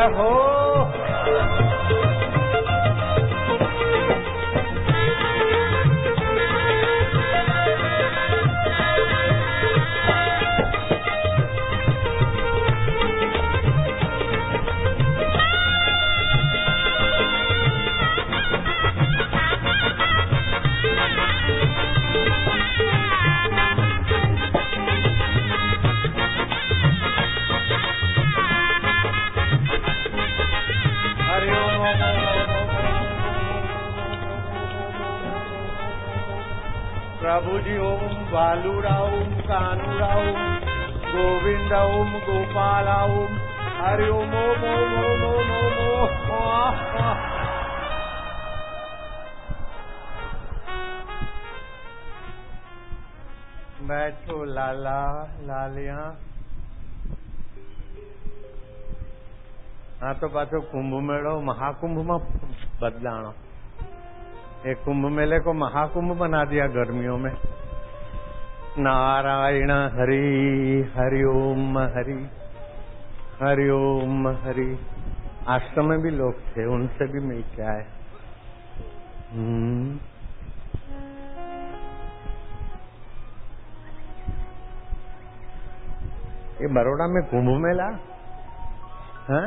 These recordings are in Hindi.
जय हो। प्रभु जी ओम बालूरा ओम कानूरा ओम गोविंद ओम गोपाला ओम हरि ओम ओम ओम ओम ओम ओम ओम। बैठो लाला लालिया। हाँ तो पाछो कुंभ मेड़ो महाकुंभ में बदलाणो। एक कुंभ मेले को महाकुंभ बना दिया गर्मियों में। नारायण हरि हरि ओम हरि हरि ओम हरि। आश्रम में भी लोग थे, उनसे भी मिल के आए। ये बड़ौदा में कुंभ मेला है,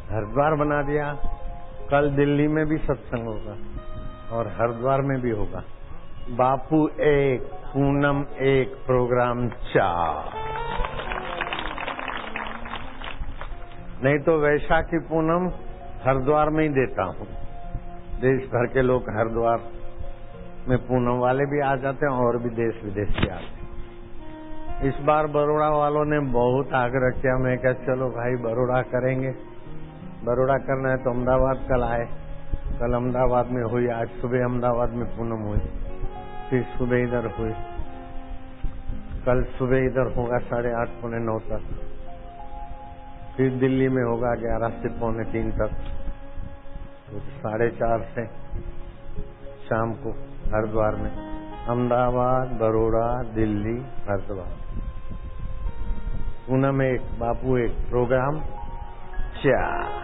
हरिद्वार बना दिया। कल दिल्ली में भी सत्संग होगा और हरिद्वार में भी होगा। बापू एक, पूनम एक, प्रोग्राम 4। नहीं तो वैशाखी पूनम हरिद्वार में ही देता हूँ। देश भर के लोग हरिद्वार में पूनम वाले भी आ जाते हैं और भी देश विदेश से आते हैं। इस बार बड़ौदा वालों ने बहुत आग्रह किया। मैं क्या चलो भाई बड़ौदा करेंगे। बड़ौदा करना है तो अहमदाबाद कल आए। कल अहमदाबाद में हुई, आज सुबह अहमदाबाद में पूनम हुई, फिर सुबह इधर हुई, कल सुबह इधर होगा 8:30 पौने 9 तक, फिर दिल्ली में होगा 11 से पौने 3 तक, तो 4:30 से शाम को हरिद्वार में। अहमदाबाद, बड़ौदा, दिल्ली, हरिद्वार। पूनम एक, बापू एक, प्रोग्राम 4।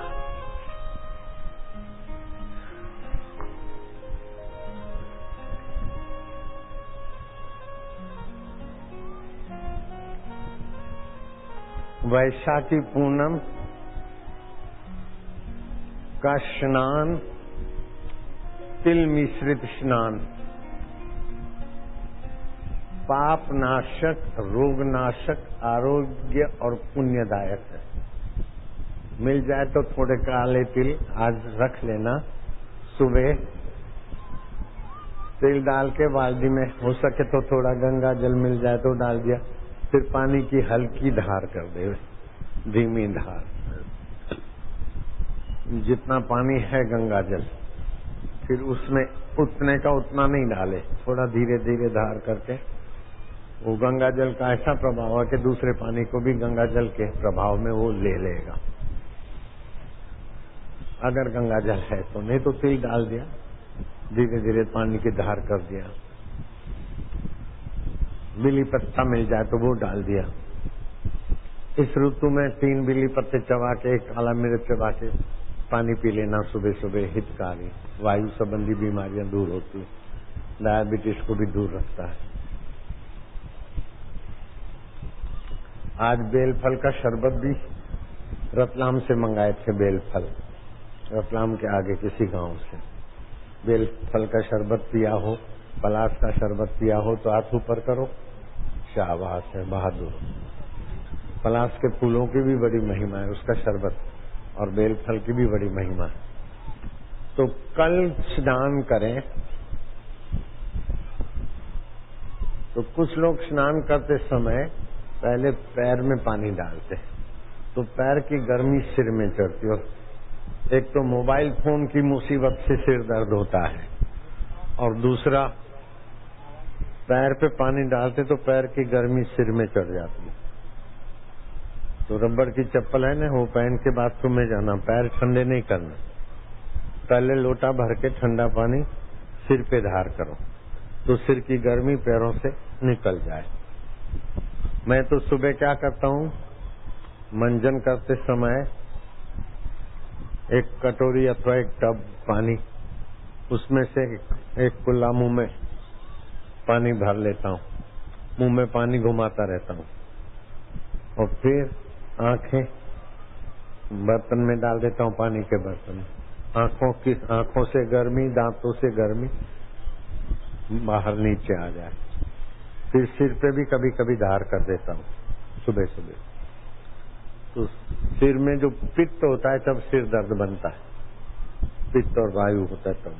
वैशाखी पूनम का स्नान तिल मिश्रित स्नान पाप नाशक, रोग नाशक, आरोग्य और पुण्यदायक है। मिल जाए तो थोड़े काले तिल आज रख लेना। सुबह तिल डाल के बाल्टी में, हो सके तो थोड़ा गंगा जल मिल जाए तो डाल दिया। फिर पानी की हल्की धार कर दे, धीमी धार, जितना पानी है गंगा जल, फिर उसमें उतने का उतना नहीं डाले, थोड़ा धीरे धीरे धार करके। वो गंगा जल का ऐसा प्रभाव है कि दूसरे पानी को भी गंगा जल के प्रभाव में वो ले लेगा, अगर गंगा जल है तो। नहीं तो तिल डाल दिया, धीरे धीरे पानी की धार कर दिया। बिली पत्ता मिल जाए तो वो डाल दिया। इस ऋतु में 3 बिली पत्ते चबा के, 1 काला मिर्च चबा के पानी पी लेना सुबह सुबह हितकारी। वायु संबंधी बीमारियां दूर होती है, डायबिटीज को भी दूर रखता है। आज बेलफल का शरबत भी रतलाम से मंगाए थे। बेलफल रतलाम के आगे किसी गांव से बेलफल का शरबत पिया हो, पलाश का शरबत पिया हो तो हाथ ऊपर करो। शाबाश है, बहादुर। पलाश के फूलों की भी बड़ी महिमा है, उसका शरबत, और बेलफल की भी बड़ी महिमा है। तो कल स्नान करें तो कुछ लोग स्नान करते समय पहले पैर में पानी डालते, तो पैर की गर्मी सिर में चढ़ती है। एक तो मोबाइल फोन की मुसीबत से सिर दर्द होता है, और दूसरा पैर पे पानी डालते तो पैर की गर्मी सिर में चढ़ जाती है। तो रबड़ की चप्पल है ना, वो पहन के बाथरूम में जाना, पैर ठंडे नहीं करना। पहले लोटा भर के ठंडा पानी सिर पे धार करो तो सिर की गर्मी पैरों से निकल जाए। मैं तो सुबह क्या करता हूँ, मंजन करते समय एक कटोरी अथवा एक टब पानी, उसमें से एक कुल्ला मुंह में पानी भर लेता हूँ, मुंह में पानी घुमाता रहता हूँ और फिर आंखें बर्तन में डाल देता हूँ, पानी के बर्तन में। आंखों से गर्मी, दांतों से गर्मी बाहर नीचे आ जाए। फिर सिर पे भी कभी कभी धार कर देता हूँ सुबह सुबह। तो सिर में जो पित्त होता है तब सिर दर्द बनता है, पित्त और वायु होता है तब।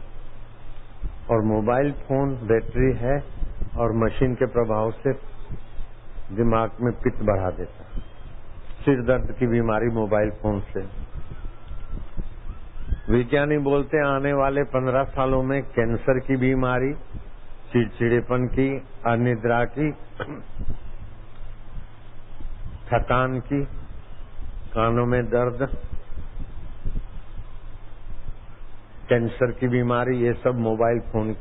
और मोबाइल फोन बैटरी है और मशीन के प्रभाव से दिमाग में पित्त बढ़ा देता है, सिर दर्द की बीमारी मोबाइल फोन से। विज्ञानी बोलते हैं आने वाले 15 सालों में कैंसर की बीमारी, चिड़चिड़ेपन की, अनिद्रा की, थकान की, कानों में दर्द, कैंसर की बीमारी, ये सब मोबाइल फोन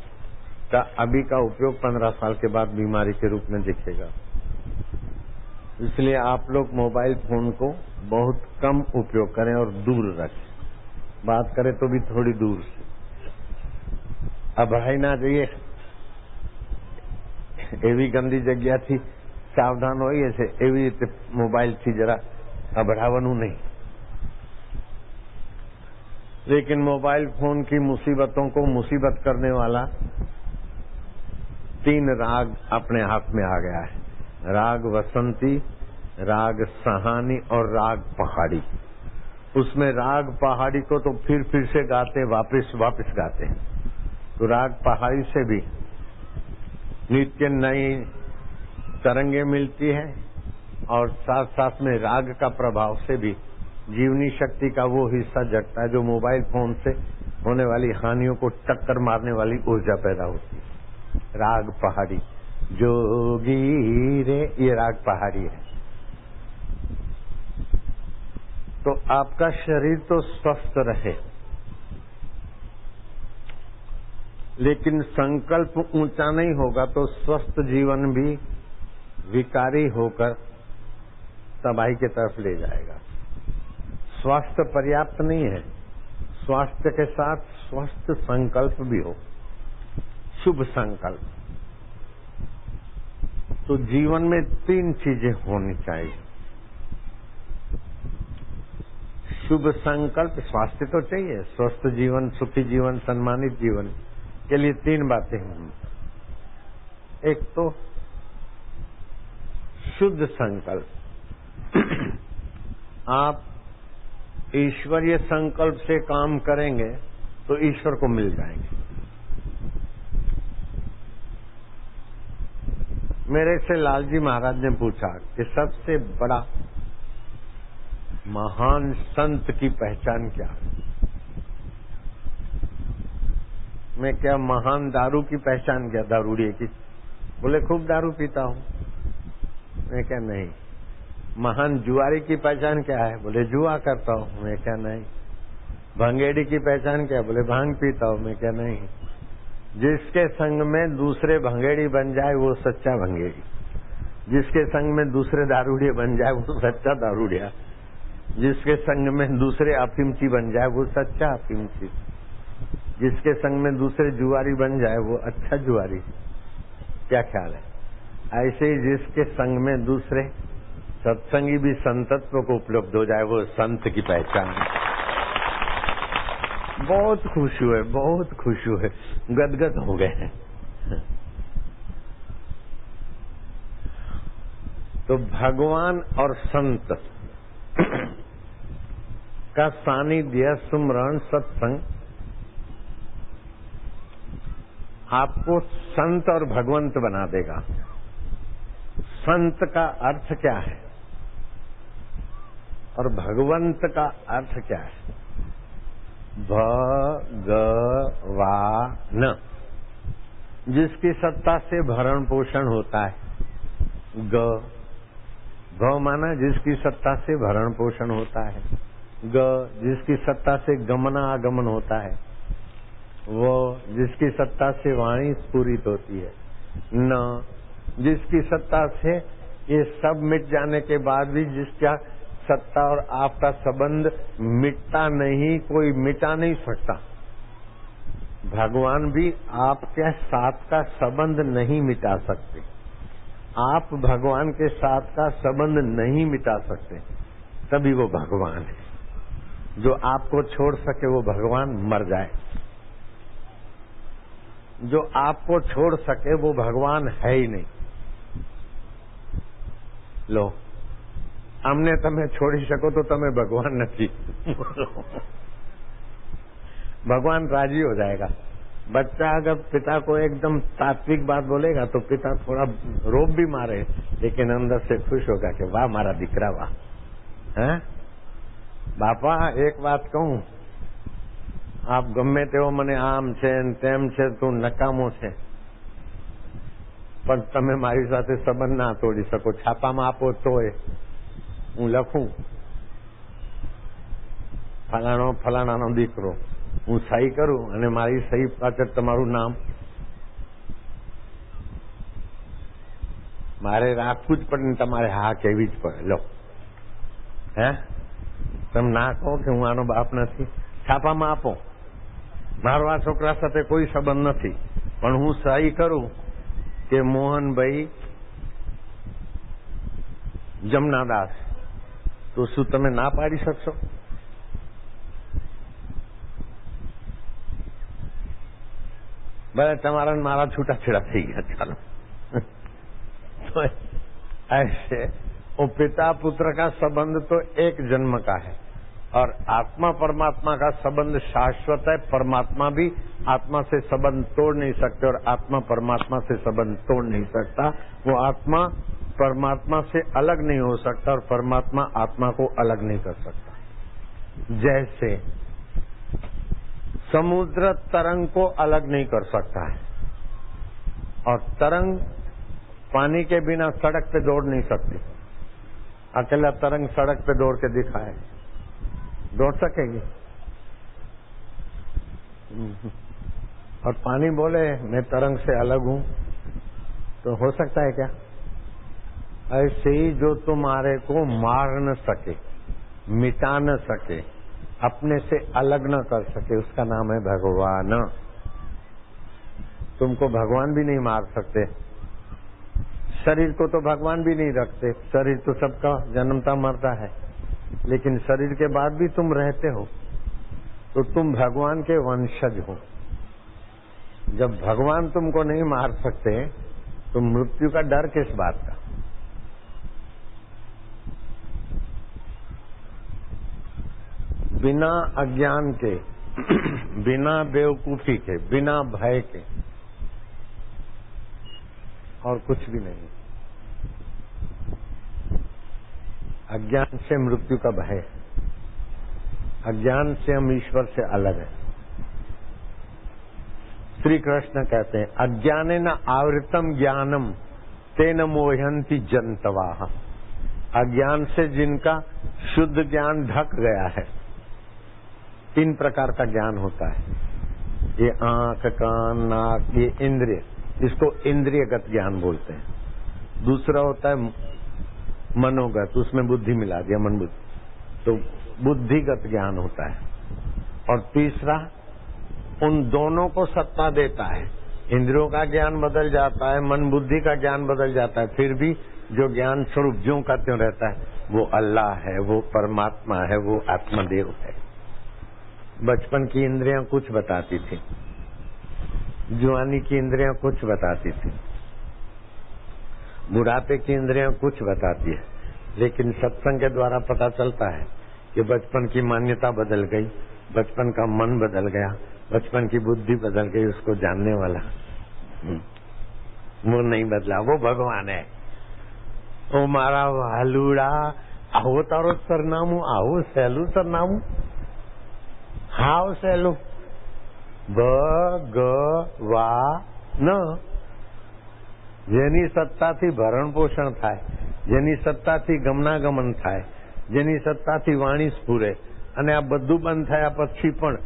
का अभी का उपयोग 15 साल के बाद बीमारी के रूप में दिखेगा। इसलिए आप लोग मोबाइल फोन को बहुत कम उपयोग करें और दूर रखें। बात करें तो भी थोड़ी दूर से। अब भाई ना जाइए, एवी गंदी जगह थी, सावधान होइए से एवी मोबाइल थी, जरा अबड़ावनु नहीं। लेकिन मोबाइल फोन की मुसीबतों को मुसीबत करने वाला 3 राग अपने हाथ में आ गया है, राग वसंती, राग सहानी और राग पहाड़ी। उसमें राग पहाड़ी को तो फिर से गाते, वापस गाते हैं। तो राग पहाड़ी से भी नित्य नई तरंगे मिलती है और साथ साथ में राग का प्रभाव से भी जीवनी शक्ति का वो हिस्सा जगता है जो मोबाइल फोन से होने वाली हानियों को टक्कर मारने वाली ऊर्जा पैदा होती है। राग पहाड़ी, जोगी रे, ये राग पहाड़ी है। तो आपका शरीर तो स्वस्थ रहे, लेकिन संकल्प ऊंचा नहीं होगा तो स्वस्थ जीवन भी विकारी होकर तबाही की तरफ ले जाएगा। स्वास्थ्य पर्याप्त नहीं है, स्वास्थ्य के साथ स्वस्थ संकल्प भी हो, शुभ संकल्प। तो जीवन में 3 चीजें होनी चाहिए। शुभ संकल्प, स्वास्थ्य तो चाहिए, स्वस्थ जीवन, सुखी जीवन, सम्मानित जीवन के लिए 3 बातें हैं। एक तो शुद्ध संकल्प, आप ईश्वरीय संकल्प से काम करेंगे तो ईश्वर को मिल जाएंगे। मेरे से लालजी महाराज ने पूछा कि सबसे बड़ा महान संत की पहचान क्या है? मैं क्या महान दारू की पहचान क्या, दारूड़िए की? बोले खूब दारू पीता हूं। मैं क्या नहीं। महान जुआरी की पहचान क्या है? बोले जुआ करता हूं। मैं क्या नहीं। भंगेड़ी की पहचान क्या? बोले भांग पीता हूं। मैं क्या नहीं। जिसके संग में दूसरे भंगेड़ी बन जाए वो सच्चा भंगेड़ी, जिसके संग में दूसरे दारूड़िए बन जाए वो सच्चा दारूड़िया, जिसके संग में दूसरे अफीमची बन जाए वो सच्चा अफीमची, जिसके संग में दूसरे जुआरी बन जाए वो अच्छा जुआरी। क्या ख्याल है? ऐसे ही जिसके संग में दूसरे सत्संगी भी संतत्व को उपलब्ध हो जाए वो संत की पहचान है। बहुत खुश हुए, बहुत खुश हुए, गदगद हो गए हैं। तो भगवान और संत का सानिध्य, सुमरण, सत्संग आपको संत और भगवंत बना देगा। संत का अर्थ क्या है और भगवंत का अर्थ क्या है? भगवान, जिसकी सत्ता से भरण पोषण होता है। ग माना जिसकी सत्ता से भरण पोषण होता है। ग जिसकी सत्ता से गमना आगमन होता है। वो जिसकी सत्ता से वाणी स्फुरित होती है। न जिसकी सत्ता से ये सब मिट जाने के बाद भी जिसका सत्ता और आपका संबंध मिटता नहीं, कोई मिटा नहीं सकता। भगवान भी आपके साथ का संबंध नहीं मिटा सकते। आप भगवान के साथ का संबंध नहीं मिटा सकते, तभी वो भगवान है। जो आपको छोड़ सके वो भगवान मर जाए। जो आपको छोड़ सके वो भगवान है ही नहीं। लो, અમને તમે છોડી શકો તો તમે ભગવાન નથી। भगवान राजी हो जाएगा। बच्चा अगर पिता को एकदम तात्विक बात बोलेगा तो पिता थोड़ा रोब भी मारे, लेकिन अंदर से खुश होगा कि वाह मारा दीकरा वाह। हैं बापा एक बात कहूं, आप गમે તેવો મને આમ છે તેમ છે તું નકામો છે, પણ તમે મારી સાથે સંબંધ ના તોડી શકો। છાપામાં આપો તોય હું લખું ફલાણો ફલાણાનો દીકરો, હું સહી કરું અને મારી સહી પાછળ તમારું નામ મારે રાખવું જ પડે ને તમારે હા કહેવી જ પડે। લો હે તમે ના કહો કે હું આનો બાપ નથી, છાપામાં આપો મારો આ છોકરા સાથે કોઈ સંબંધ નથી, પણ હું સહી કરું કે મોહનભાઈ જમનાદાસ, તો શું તમે ના પાડી શકશો? भले तुम्हारा मारा छूटा छेड़ा थी गया, चलो। तो ऐसे वो पिता पुत्र का संबंध तो एक जन्म का है, और आत्मा परमात्मा का संबंध शाश्वत है। परमात्मा भी आत्मा से संबंध तोड़ नहीं सकते और आत्मा परमात्मा से संबंध तोड़ नहीं सकता। वो आत्मा परमात्मा से अलग नहीं हो सकता और परमात्मा आत्मा को अलग नहीं कर सकता। जैसे समुद्र तरंग को अलग नहीं कर सकता है, और तरंग पानी के बिना सड़क पे दौड़ नहीं सकती। अकेला तरंग सड़क पे दौड़ के दिखाए, दौड़ सकेगी? और पानी बोले मैं तरंग से अलग हूं, तो हो सकता है क्या? ऐसे ही जो तुम्हारे को मार न सके, मिटा न सके, अपने से अलग न कर सके, उसका नाम है भगवान। तुमको भगवान भी नहीं मार सकते, शरीर को तो भगवान भी नहीं रखते। शरीर तो सबका जन्मता मरता है, लेकिन शरीर के बाद भी तुम रहते हो, तो तुम भगवान के वंशज हो। जब भगवान तुमको नहीं मार सकते तो मृत्यु का डर किस बात का? बिना अज्ञान के, बिना बेवकूफी के, बिना भय के, और कुछ भी नहीं। अज्ञान से मृत्यु का भय, अज्ञान से हम ईश्वर से अलग है। श्री कृष्ण कहते हैं अज्ञानेन आवृतम ज्ञानम तेन मोहयन्ति जन्तवः। अज्ञान से जिनका शुद्ध ज्ञान ढक गया है, 3 प्रकार का ज्ञान होता है। ये आंख, कान, नाक, ये इंद्रिय, इसको इंद्रियगत ज्ञान बोलते हैं। दूसरा होता है मनोगत, उसमें बुद्धि मिला दिया, मन बुद्धि, तो बुद्धिगत ज्ञान होता है। और तीसरा उन दोनों को सत्ता देता है। इंद्रियों का ज्ञान बदल जाता है, मन बुद्धि का ज्ञान बदल जाता है, फिर भी जो ज्ञान स्वरूप ज्यों का त्यों रहता है, वो अल्लाह है, वो परमात्मा है, वो आत्मदेव है। बचपन की इंद्रियां कुछ बताती थी, जवानी की इंद्रियां कुछ बताती थी, बुढ़ापे की इंद्रियां कुछ बताती है, लेकिन सत्संग के द्वारा पता चलता है कि बचपन की मान्यता बदल गई, बचपन का मन बदल गया, बचपन की बुद्धि बदल गई। उसको जानने वाला वो नहीं बदला, वो भगवान है। ओ मारा वालुड़ा, आओ तारो सरनामू, आओ सहेलू सरनामू, हाव सहेलू ભગવાન, જેની સત્તાથી ભરણ પોષણ થાય, જેની સત્તાથી ગમનાગમન થાય, જેની સત્તાથી વાણી સ્ફુરે, અને આ બધું બંધ થયા પછી પણ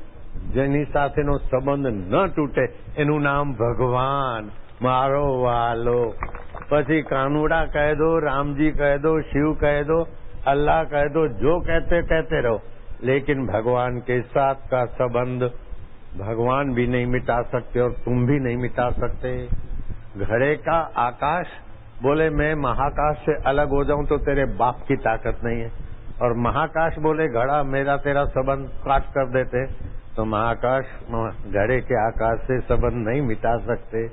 જેની સાથેનો સંબંધ ન તૂટે, એનું નામ ભગવાન, મારો વાલો। પછી કાનુડા કહી દો, રામજી કહી દો, શિવ કહી દો, अल्लाह कह दो, जो कहते कहते रहो, लेकिन भगवान के साथ का संबंध भगवान भी नहीं मिटा सकते और तुम भी नहीं मिटा सकते। घड़े का आकाश बोले मैं महाकाश से अलग हो जाऊं तो तेरे बाप की ताकत नहीं है, और महाकाश बोले घड़ा मेरा तेरा संबंध काट कर देते, तो महाकाश घड़े के आकाश से संबंध नहीं मिटा सकते।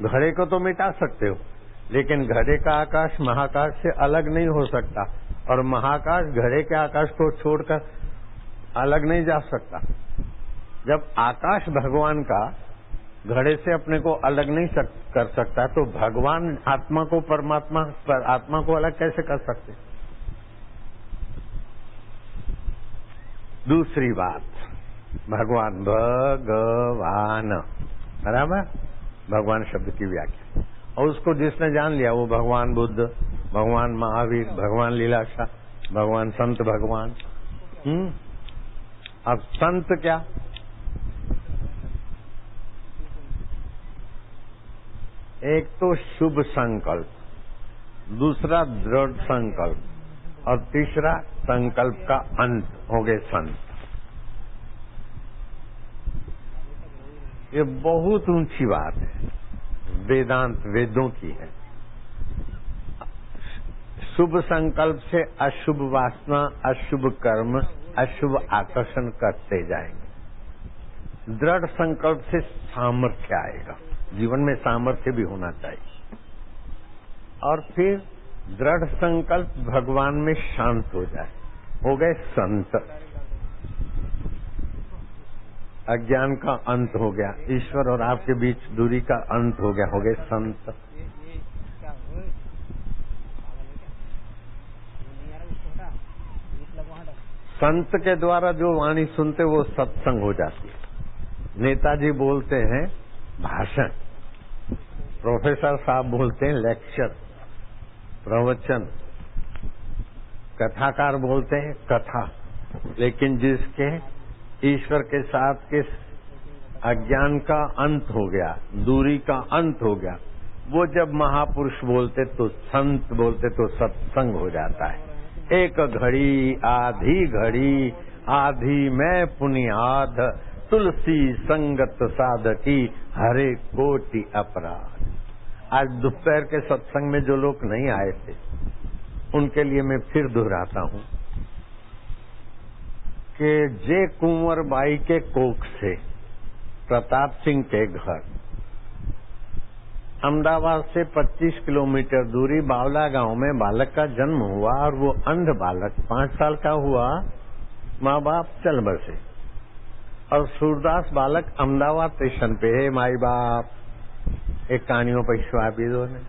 घड़े को तो मिटा सकते हो, लेकिन घड़े का आकाश महाकाश से अलग नहीं हो सकता, और महाकाश घड़े के आकाश को छोड़कर अलग नहीं जा सकता। जब आकाश भगवान का घड़े से अपने को अलग नहीं कर सकता, तो भगवान आत्मा को परमात्मा पर आत्मा को अलग कैसे कर सकते? दूसरी बात, भगवान बराबर, भगवान शब्द की व्याख्या, और उसको जिसने जान लिया वो भगवान बुद्ध, भगवान महावीर, भगवान लीलाशाह, भगवान संत भगवान। अब संत क्या? एक तो शुभ संकल्प, दूसरा दृढ़ संकल्प, और तीसरा संकल्प का अंत हो गए संत। ये बहुत ऊंची बात है, वेदांत वेदों की है। शुभ संकल्प से अशुभ वासना, अशुभ कर्म, अशुभ आकर्षण करते जाएंगे। दृढ़ संकल्प से सामर्थ्य आएगा, जीवन में सामर्थ्य भी होना चाहिए। और फिर दृढ़ संकल्प भगवान में शांत हो जाए, हो गए संत। अज्ञान का अंत हो गया, ईश्वर और आपके बीच दूरी का अंत हो गया, हो गए संत। संत के द्वारा जो वाणी सुनते वो सत्संग हो जाती है। नेताजी बोलते हैं भाषण, प्रोफेसर साहब बोलते हैं लेक्चर, प्रवचन, कथाकार बोलते हैं कथा, लेकिन जिसके ईश्वर के साथ के अज्ञान का अंत हो गया, दूरी का अंत हो गया, वो जब महापुरुष बोलते तो संत बोलते तो सत्संग हो जाता है। एक घड़ी आधी मैं पुनियाद, तुलसी संगत साधकी हरे कोटि अपराध। आज दोपहर के सत्संग में जो लोग नहीं आए थे उनके लिए मैं फिर दोहराता हूं कि जे कुंवर बाई के कोख से प्रताप सिंह के घर अहमदाबाद से 25 किलोमीटर दूरी बावला गांव में बालक का जन्म हुआ, और वो अंध बालक 5 साल का हुआ, माँ बाप चल बसे, और सूरदास बालक अहमदाबाद स्टेशन पे, हे माई बाप एक कहानियों पैसा आपी दो ने,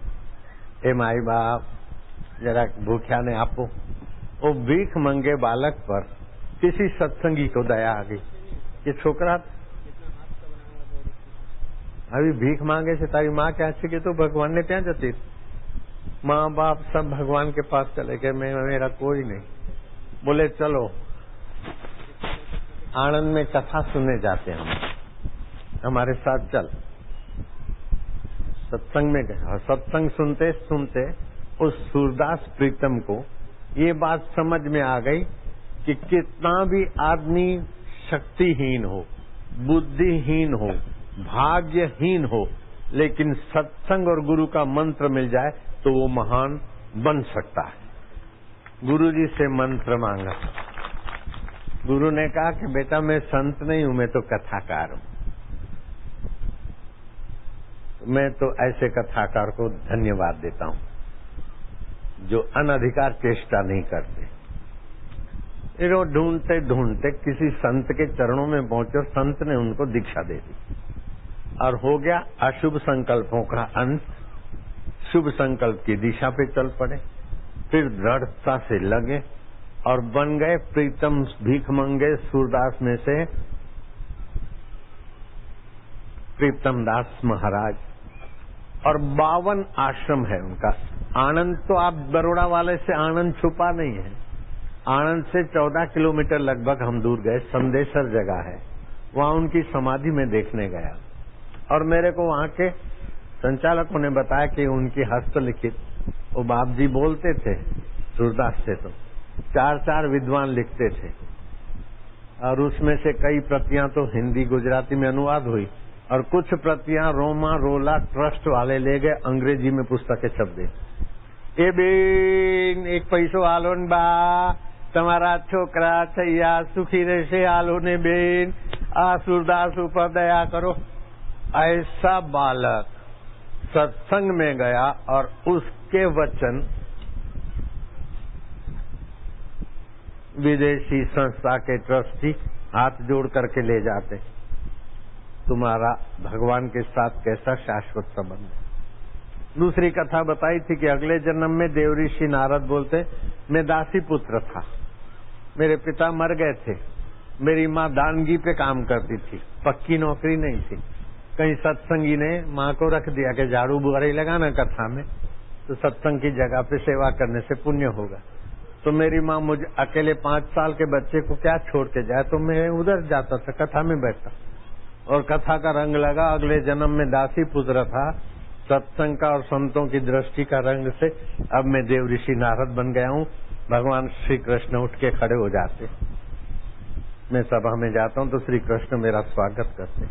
हे माई बाप जरा भूख्या ने आपो। वो भीख मंगे बालक पर किसी सत्संगी को दया आ गई, ये छोकरा अभी भीख मांगे से तारी माँ क्या अच्छी की तो भगवान ने क्या जती, माँ बाप सब भगवान के पास चले गए, मेरा कोई नहीं। बोले चलो आनंद में कथा सुनने जाते हैं, हमारे साथ चल। सत्संग में गए, और सत्संग सुनते सुनते उस सूरदास प्रीतम को ये बात समझ में आ गई कि कितना भी आदमी शक्तिहीन हो, बुद्धिहीन हो, भाग्यहीन हो, लेकिन सत्संग और गुरु का मंत्र मिल जाए तो वो महान बन सकता है। गुरु जी से मंत्र मांगा, गुरु ने कहा कि बेटा मैं संत नहीं हूं, मैं तो कथाकार हूं। मैं तो ऐसे कथाकार को धन्यवाद देता हूं जो अनधिकार चेष्टा नहीं करते। फिर वो ढूंढते ढूंढते किसी संत के चरणों में पहुंचे, संत ने उनको दीक्षा दे दी, और हो गया अशुभ संकल्पों का अंत। शुभ संकल्प की दिशा पे चल पड़े, फिर दृढ़ता से लगे और बन गए प्रीतम भीख मंगे सूरदास में से प्रीतम दास महाराज। और 52 आश्रम है उनका। आनंद तो आप बरोड़ा वाले से आनंद छुपा नहीं है, आनंद से 14 किलोमीटर लगभग हम दूर गए, संदेशर जगह है, वहां उनकी समाधि में देखने गया, और मेरे को वहां के संचालकों ने बताया कि उनकी हस्तलिखित, वो बाप जी बोलते थे सूरदास से, तो 4 विद्वान लिखते थे और उसमें से कई प्रतियां तो हिंदी गुजराती में अनुवाद हुई और कुछ प्रतियां रोमा रोला ट्रस्ट वाले ले गए, अंग्रेजी में पुस्तकें छप गई। ए बेन एक पैसो आलो ने बा, તમારા છોકરા થયા સુખી રહેશે, આલો ને બેન, આ सूरदास ऊपर दया करो। ऐसा बालक सत्संग में गया और उसके वचन विदेशी संस्था के ट्रस्टी हाथ जोड़ करके ले जाते, तुम्हारा भगवान के साथ कैसा शाश्वत संबंध है। दूसरी कथा बताई थी कि अगले जन्म में देवऋषि नारद बोलते, मैं दासी पुत्र था, मेरे पिता मर गए थे, मेरी माँ दानगी पे काम करती थी, पक्की नौकरी नहीं थी। कहीं सत्संगी ने माँ को रख दिया कि झाड़ू बुहारी लगाना कथा में, तो सत्संग की जगह पे सेवा करने से पुण्य होगा। तो मेरी माँ मुझे अकेले 5 साल के बच्चे को क्या छोड़ के जाए, तो मैं उधर जाता था, कथा में बैठता और कथा का रंग लगा। अगले जन्म में दासी पुत्र था, सत्संग का और संतों की दृष्टि का रंग से अब मैं देवऋषि नारद बन गया हूँ। भगवान श्री कृष्ण उठ के खड़े हो जाते, मैं सभा में जाता हूँ तो श्री कृष्ण मेरा स्वागत करते,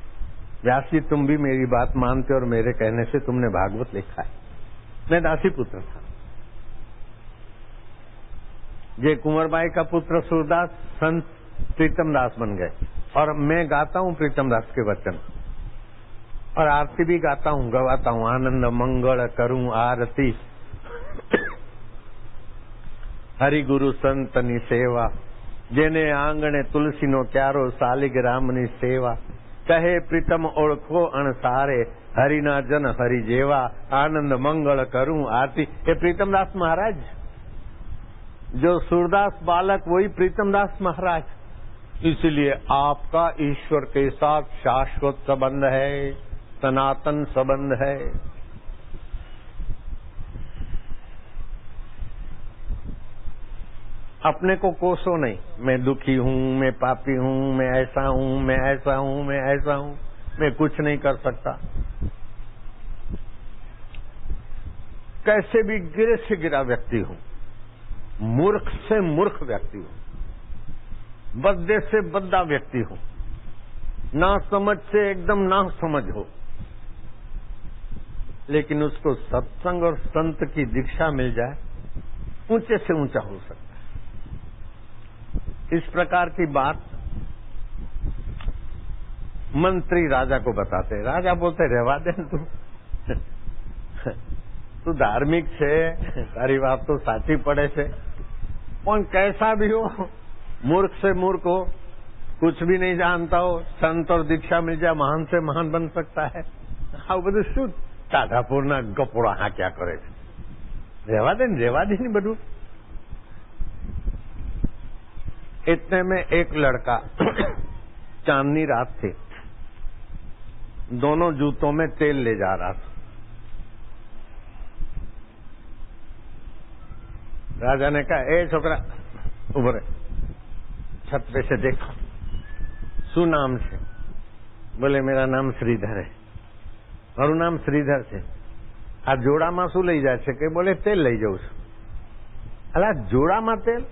व्यास जी तुम भी मेरी बात मानते और मेरे कहने से तुमने भागवत लिखा है। मैं दासी पुत्र था। जय कुंवरबाई का पुत्र सूरदास संत प्रीतम दास बन गए और मैं गाता हूँ प्रीतम दास के वचन और आरती भी गाता हूँ, गवाता हूँ, आनंद मंगल करूं आरती, हरि गुरु संतनी सेवा, जेने आंगणे तुलसी नो क्यारो सालिग्रामनी सेवा, कहे प्रीतम ओळखो अणसारे, हरिना जन हरि जेवा, आनंद मंगल करूं आरती। ये प्रीतम दास महाराज, जो सूरदास बालक वही प्रीतम दास महाराज। इसलिए आपका ईश्वर के साथ शाश्वत संबंध है, सनातन संबंध है। अपने को कोसो नहीं, मैं दुखी हूँ, मैं पापी हूँ, मैं ऐसा हूँ, मैं ऐसा हूँ, मैं ऐसा हूँ, मैं कुछ नहीं कर सकता। कैसे भी गिरे से गिरा व्यक्ति हूँ, मूर्ख से मूर्ख व्यक्ति हूँ, बद्दे से बद्दा व्यक्ति हूँ, ना समझ से एकदम ना समझ हो, लेकिन उसको सत्संग और संत की दीक्षा मिल जाए, ऊंचे से ऊंचा हो सकता है। इस प्रकार की बात मंत्री राजा को बताते, राजा बोलते रहवा दे तू धार्मिक छे, तारी बात तो साची पड़े छे, पण कैसा भी हो, मूर्ख से मूर्ख हो, कुछ भी नहीं जानता हो, संत और दीक्षा मिल जाए, महान से महान बन सकता है। आ બધું શું टाढ़ापुरना गपोड़ा हाँ क्या करे, रेवा दे बधु। इतने में एक लड़का चांदनी रात थी, दोनों जूतों में तेल ले जा रहा था। राजा ने कहा, ए छोकरा उभरे, छत पे से देखो, शू नाम है? बोले मेरा नाम श्रीधर है। मारू नाम श्रीधर है। आ जोड़ा में शू लई जाए? के बोले तेल लई जाऊं छू। अला जोड़ा में तेल?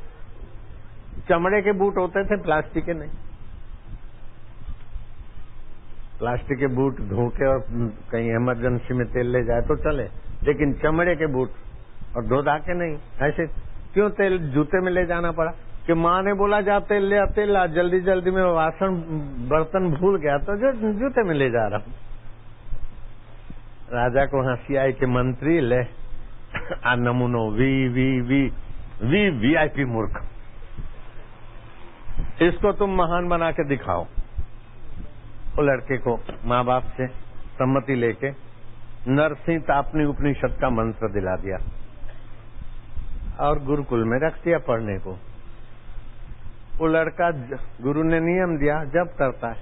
चमड़े के बूट होते थे, प्लास्टिक के नहीं। प्लास्टिक के बूट धो के और कहीं इमरजेंसी में तेल ले जाए तो चले, लेकिन चमड़े के बूट और धो धा के नहीं। ऐसे क्यों तेल जूते में ले जाना पड़ा? कि माँ ने बोला जा तेल ले आ, तेल ला। जल्दी जल्दी में वासन बर्तन भूल गया तो जो जूते में ले जा रहा हूं। राजा को हंसी आई कि मंत्री ले आ नमूनो वीआईपी मूर्ख, इसको तुम महान बना के दिखाओ। वो लड़के को माँ बाप से सम्मति लेके नरसिंह तापनी उपनिषद का मंत्र दिला दिया और गुरुकुल में रख दिया पढ़ने को। वो लड़का, गुरु ने नियम दिया, जब करता है,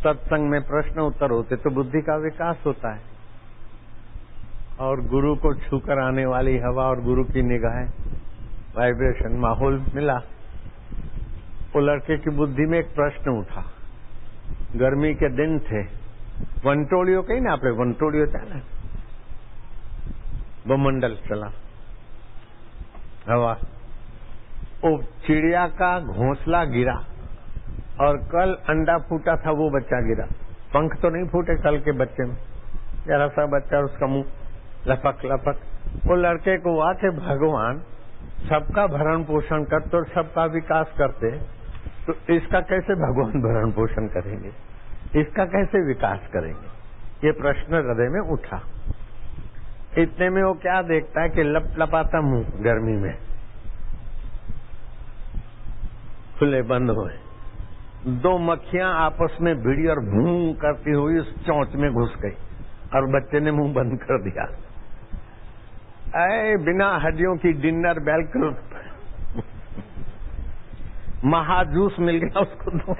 सत्संग में प्रश्न उत्तर होते तो बुद्धि का विकास होता है, और गुरु को छूकर आने वाली हवा और गुरु की निगाहें, वाइब्रेशन, माहौल मिला। वो लड़के की बुद्धि में एक प्रश्न उठा। गर्मी के दिन थे, वंटोलियो कही ना, आपने वंटोलियो था ना, वो मंडल चला हवा, वो चिड़िया का घोंसला गिरा और कल अंडा फूटा था, वो बच्चा गिरा। पंख तो नहीं फूटे कल के बच्चे में, जरा सा बच्चा, उसका मुंह लपक लपक। वो लड़के को हुआ कि भगवान सबका भरण पोषण करते और सबका विकास करते, तो इसका कैसे भगवान भरण पोषण करेंगे, इसका कैसे विकास करेंगे? ये प्रश्न हृदय में उठा। इतने में वो क्या देखता है कि लप लपाता मुंह गर्मी में, खुले बंद हुए, दो मक्खियां आपस में भिड़ी और भूं करती हुई उस चोंच में घुस गई और बच्चे ने मुंह बंद कर दिया। ऐ बिना हड्डियों की डिनर बेल महाजूस मिल गया उसको। तो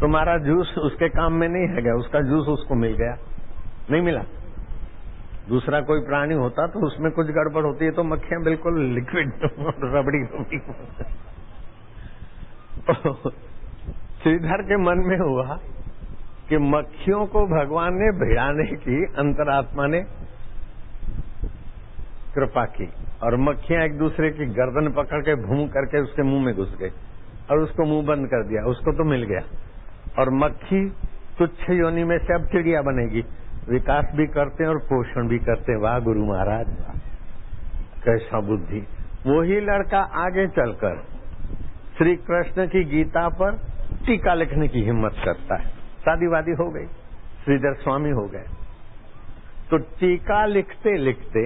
तुम्हारा जूस उसके काम में नहीं है गया, उसका जूस उसको मिल गया, नहीं मिला। दूसरा कोई प्राणी होता तो उसमें कुछ गड़बड़ होती है, तो मक्खियां बिल्कुल लिक्विड रबड़ी रबड़ी। श्रीधर के मन में हुआ कि मक्खियों को भगवान ने भिड़ाने की अंतरात्मा ने कृपा की और मक्खियां एक दूसरे की गर्दन पकड़ के भूं करके उसके मुंह में घुस गई और उसको मुंह बंद कर दिया। उसको तो मिल गया। और मक्खी तुच्छ योनि में से अब चिड़िया बनेगी, विकास भी करते हैं और पोषण भी करते हैं। वाह गुरु महाराज, वाह कैसा बुद्धि। वही लड़का आगे चलकर श्री कृष्ण की गीता पर टीका लिखने की हिम्मत करता है। शादी वादी हो गई, श्रीधर स्वामी हो गए, तो टीका लिखते लिखते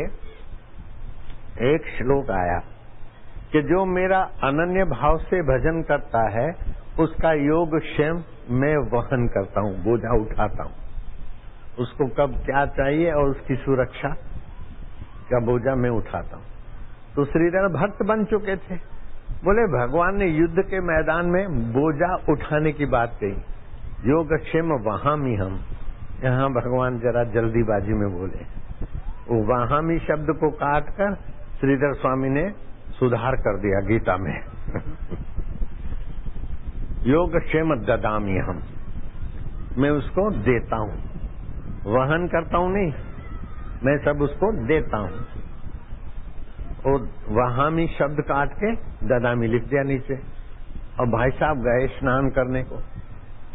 एक श्लोक आया कि जो मेरा अनन्य भाव से भजन करता है उसका योग क्षेम मैं वहन करता हूं, बोझा उठाता हूं। उसको कब क्या चाहिए और उसकी सुरक्षा का बोझा मैं उठाता हूं। तो श्रीधर भक्त बन चुके थे। बोले भगवान ने युद्ध के मैदान में बोझा उठाने की बात कही, योग क्षेम वहामी हम। यहाँ भगवान जरा जल्दीबाजी में बोले, वो वहामी शब्द को काट कर श्रीधर स्वामी ने सुधार कर दिया गीता में। योग क्षेम ददामी हम, मैं उसको देता हूं, वहन करता हूं नहीं, मैं सब उसको देता हूं। और वहामी शब्द काट के ददामी लिख दिया नीचे। और भाई साहब गए स्नान करने को,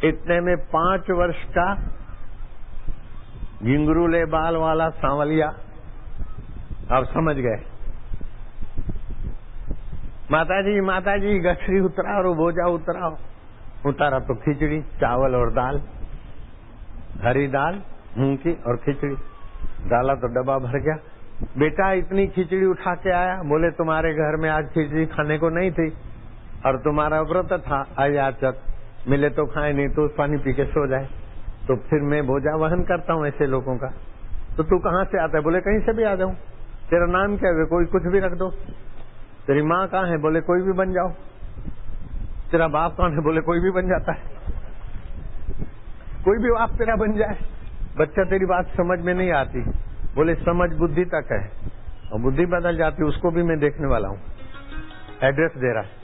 इतने में 5 वर्ष का घिंगरूले बाल वाला सांवलिया, आप समझ गए, माताजी गठरी उतरा और बोझा उतारा तो खिचड़ी, चावल और दाल, हरी दाल मूंग की और खिचड़ी डाला तो डब्बा भर गया। बेटा इतनी खिचड़ी उठा के आया? बोले तुम्हारे घर में आज खिचड़ी खाने को नहीं थी और तुम्हारा व्रत था, आज मिले तो खाए, नहीं तो पानी पी के सो जाए। तो फिर मैं बोझा वहन करता हूँ ऐसे लोगों का। तो तू कहाँ से आता है? बोले कहीं से भी आ जाऊं। तेरा नाम क्या है? कोई कुछ भी रख दो। तेरी माँ कहाँ है? बोले कोई भी बन जाओ। तेरा बाप कौन है? बोले कोई भी बन जाता है, कोई भी बाप तेरा बन जाए। बच्चा तेरी बात समझ में नहीं आती, बोले समझ बुद्धि तक है और बुद्धि बदल जाती, उसको भी मैं देखने वाला हूँ। एड्रेस दे रहा है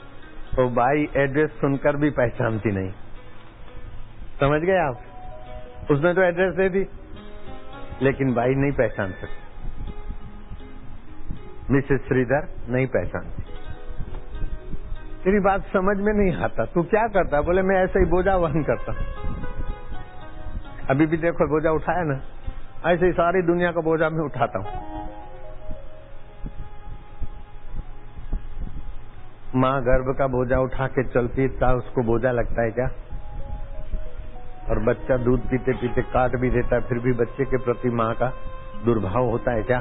तो भाई एड्रेस सुनकर भी पहचानती नहीं, समझ गए आप? उसने तो एड्रेस दे दी लेकिन भाई नहीं पहचान सकती, मिसेस श्रीधर नहीं पहचानती। तेरी बात समझ में नहीं आता, तू क्या करता? बोले मैं ऐसे ही बोझा वहन करता। अभी भी देखो बोझा उठाया ना, ऐसे ही सारी दुनिया का बोझा मैं उठाता हूं। माँ गर्भ का बोझा उठा के चलती था, उसको बोझा लगता है क्या? और बच्चा दूध पीते पीते काट भी देता है, फिर भी बच्चे के प्रति माँ का दुर्भाव होता है क्या?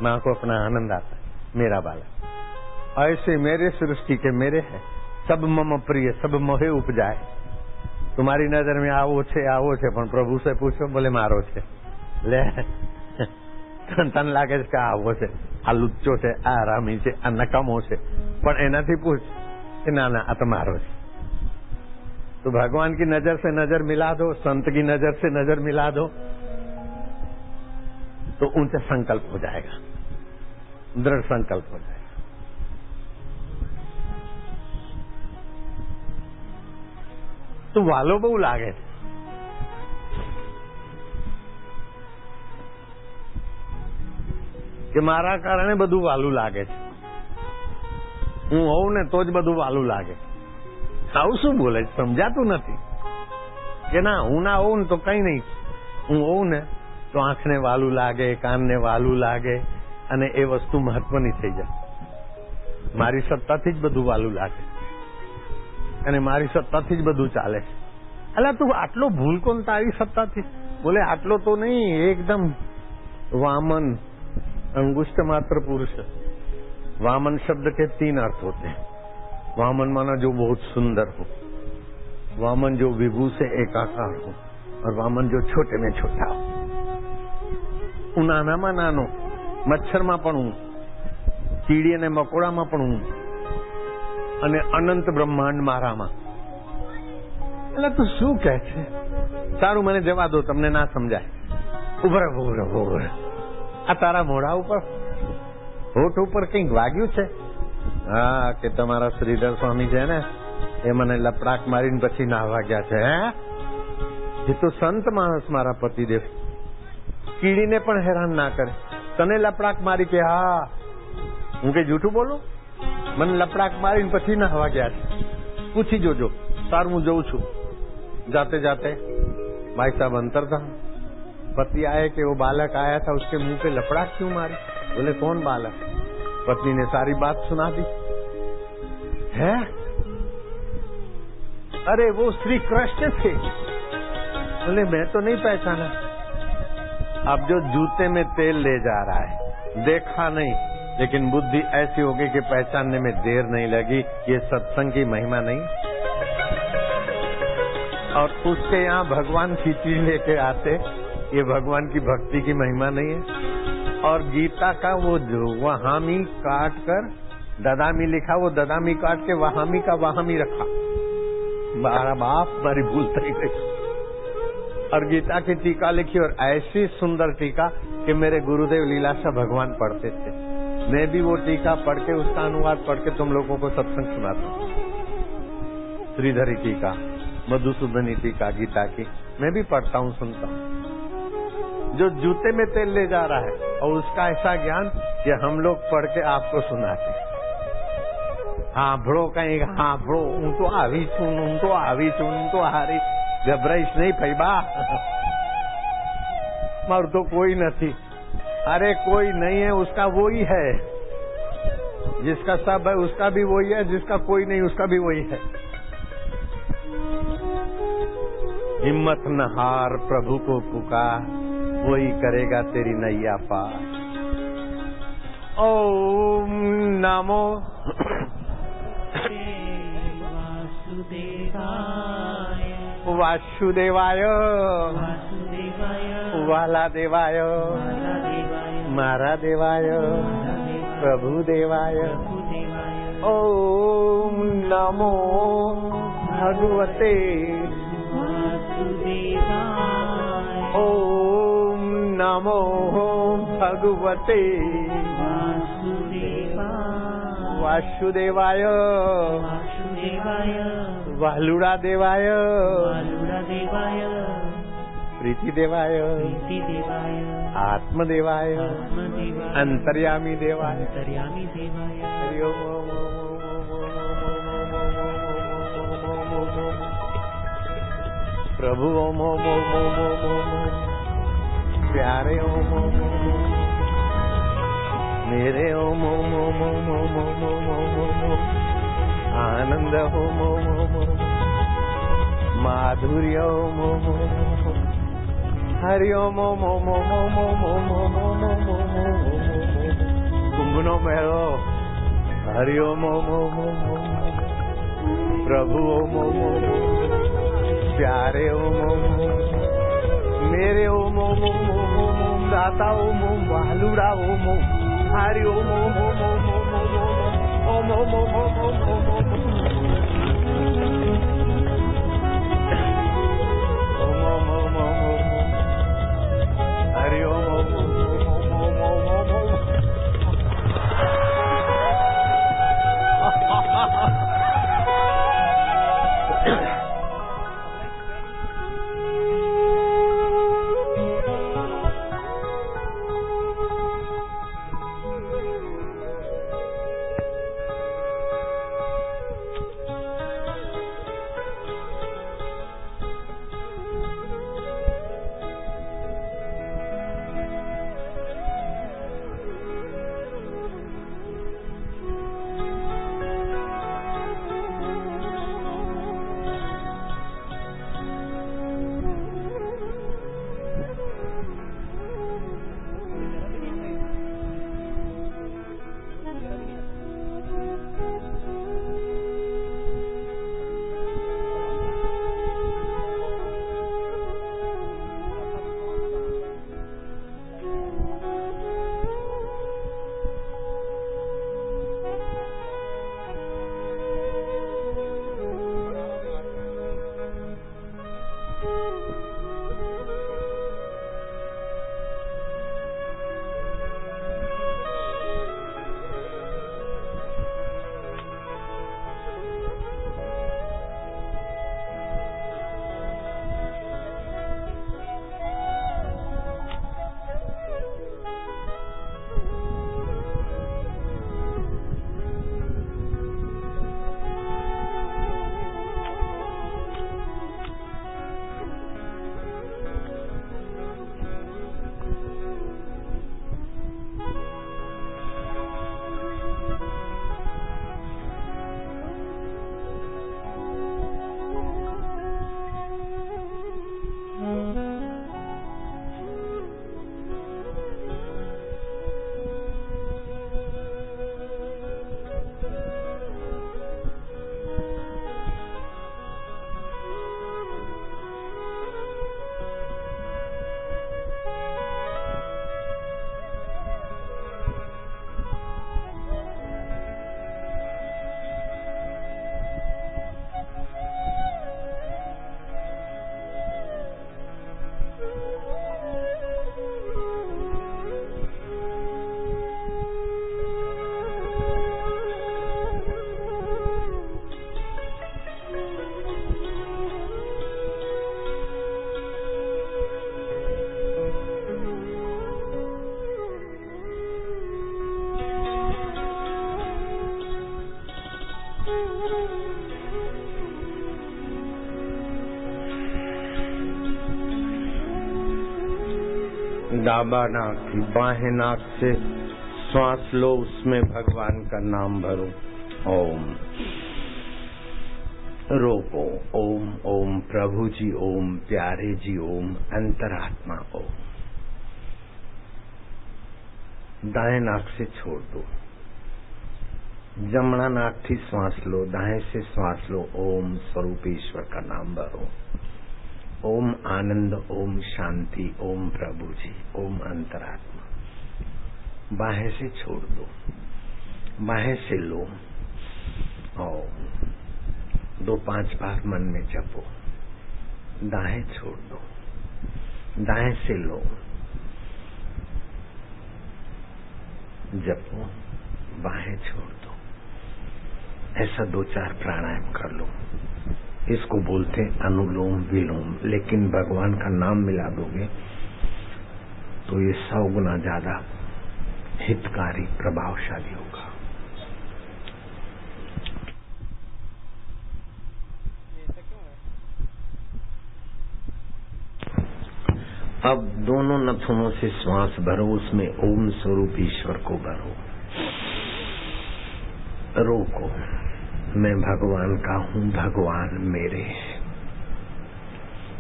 माँ को अपना आनंद आता है, मेरा बालक। ऐसे मेरे सृष्टि के मेरे है, सब मम प्रिय, सब मोहे उपजाए। तुम्हारी नजर में आवो छे पण प्रभु से पूछो, बोले मारो छे। ले तन लागे के आवो छे, आ लुच्चो छे, आ रामी छे, आ नकामो छे, पण एनाथी पूछ कि ना आ तो मारो छे। तो भगवान की नजर से नजर मिला दो, संत की नजर से नजर मिला दो, तो ऊंचा संकल्प हो जाएगा, दृढ़ संकल्प हो जाएगा। तो वालो बहु लागे કે મારા કારણે બધું વાલું લાગે છે, હું હોઉં ને તો જ બધું વાલું લાગે. આવું શું બોલે, સમજાતું નથી કે ના હું ના હોઉં ને તો કઈ નહીં, હું હોઉં ને તો આંખને વાલું લાગે, કાનને વાલું લાગે અને એ વસ્તુ મહત્વની થઈ જાય. મારી સત્તાથી જ બધું વાલું લાગે અને મારી સત્તાથી જ બધું ચાલે. અલા તું આટલો ભૂલ કોણ તારી સત્તાથી? બોલે આટલો તો नहीं, एकदम वामन अंगुष्ठ मात्र पुरुष. वामन शब्द के 3 अर्थ होते हैं. वामन माना जो बहुत सुंदर हो, वामन जो विभू से एकाकार हो और वामन जो छोटे में छोटा हो. હું નાનામાં નાનો, મચ્છરમાં પણ હું, કીડી અને મકોડામાં પણ હું અને અનંત બ્રહ્માંડ મારામાં. એટલે તું શું કહે છે? સારું મને જવા દો, તમને ના સમજાય. ઉભર આ તારા મોઢા ઉપર, હોઠ ઉપર કંઈક વાગ્યું છે? હા, કે તમારા શ્રીધર સ્વામી છે ને એ મને લપડાક મારીને પછી ના વાગ્યા છે. હે, એ તો સંત માણસ મારા પતિદેવ, કીડીને પણ હેરાન ના કરે. તને લપડાક મારી કે હા, હું કઈ જૂઠું બોલું? મને લપડાક મારીને પછી ના વાગ્યા છે. પૂછી જોજો. સારું હું જઉં છું. जाते जाते भाई साहब अंतर था, पति आए कि वो बालक आया था उसके मुंह पे लपड़ा क्यों मारी? बोले कौन बालक? पत्नी ने सारी बात सुना दी. है? अरे वो श्री कृष्ण थे. बोले मैं तो नहीं पहचाना. अब जो जूते में तेल ले जा रहा है, देखा नहीं लेकिन बुद्धि ऐसी हो गई कि पहचानने में देर नहीं लगी. ये सत्संग की महिमा नहीं? और उसके यहाँ भगवान खिचड़ी लेके आते, ये भगवान की भक्ति की महिमा नहीं है? और गीता का वो जो वहामी काट कर ददामी लिखा, वो ददामी काट के वहामी का वहामी रखा. मारा बाप, मारी भूल थी गई. और गीता की टीका लिखी, और ऐसी सुंदर टीका कि मेरे गुरुदेव लीलाशाह भगवान पढ़ते थे. मैं भी वो टीका पढ़ के, उसका अनुवाद पढ़ के तुम लोगों को सत्संग सुनाता हूँ. श्रीधरी टीका, मधुसूदनी टीका गीता की मैं भी पढ़ता हूँ, सुनता हूँ. जो जूते में तेल ले जा रहा है और उसका ऐसा ज्ञान कि हम लोग पढ़ के आपको सुनाते. हाँ भड़ो कहीं, हाँ भड़ो हूँ तो आवी छू, हूँ तो आवी छू, हूँ तो हारी. घबराइश नहीं फैबा, मारू तो कोई नहीं. अरे कोई नहीं है, उसका वो ही है. जिसका सब है उसका भी वही है, जिसका कोई नहीं उसका भी वही है. हिम्मत न हार, प्रभु को पुकार, वही करेगा तेरी नैया पार. ओम नमो वासुदेवाय, वाला देवाय, मारा देवाय, प्रभु देवाय. ओम नमो भगवते ओम नमो भगवते वासुदेवाय, वालुड़ा देवाय, प्रीति देवाय, आत्मदेवाय, अंतर्यामी देवाय. हरि ओम. प्रभु ओम ओम ओम ओम ओम ओम. प्यारे ओम ओम ओम. मेरे ओम ओम ओम ओम ओम ओम ओम ओम. आनंद ओम ओम ओम. माधुर्य ओम ओम ओम. हरि ओम ओम ओम ओम ओम ओम ओम ओम ओम ओम ओम. कुंभनो मेलो. हरि ओम ओम ओम ओम ओम. प्रभु ओम ओम ओम. प्यारे ओम ओम ओम. मेरे ओम ओम ओम ओम ओम ओम. दाता ओम ओम. वालुड़ा ओम ओम. हरि ओम ओम ओम ओम ओम ओम ओम ओम ओम ओम ओम ओम. ओम ओम ओम ओम ओम. हरि ओम ओम ओम ओम ओम ओम ओम. डाबा नाक बाहें नाक से श्वास लो, उसमें भगवान का नाम भरो। ओम। रोको। ओम ओम प्रभु जी ओम, प्यारे जी ओम, अंतरात्मा ओम। दाएं नाक से छोड़ दो, जमना नाक थी श्वास लो, दाएं से श्वास लो। ओम स्वरूप ईश्वर का नाम भरो। ओम आनंद, ओम शांति, ओम प्रभु जी, ओम अंतरात्मा। बाहें से छोड़ दो, बाहें से लो। ओम 2-5 बार मन में जपो। दाएं छोड़ दो, दाएं से लो, जपो, बाहें छोड़ दो। ऐसा 2-4 प्राणायाम कर लो। इसको बोलते अनुलोम विलोम, लेकिन भगवान का नाम मिला दोगे तो ये 100 गुना ज्यादा हितकारी प्रभावशाली होगा। अब दोनों नथुनों से श्वास भरो, उसमें ओम स्वरूप ईश्वर को भरो। रोको। मैं भगवान का हूँ, भगवान मेरे हैं।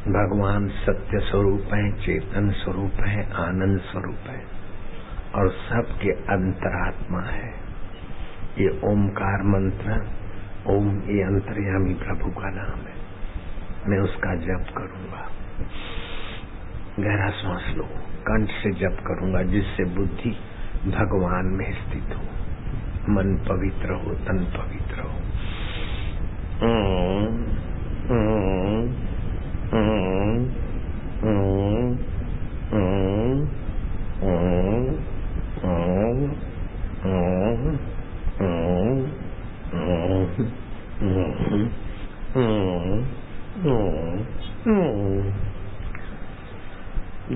भगवान सत्य स्वरूप है, चेतन स्वरूप है, आनंद स्वरूप है और सबके अंतरात्मा है। ये ओमकार मंत्र, ओम ये अंतर्यामी प्रभु का नाम है। मैं उसका जप करूंगा। गहरा श्वास लो, कंठ से जप करूंगा, जिससे बुद्धि भगवान में स्थित हो, मन पवित्र हो, तन पवित्र हो।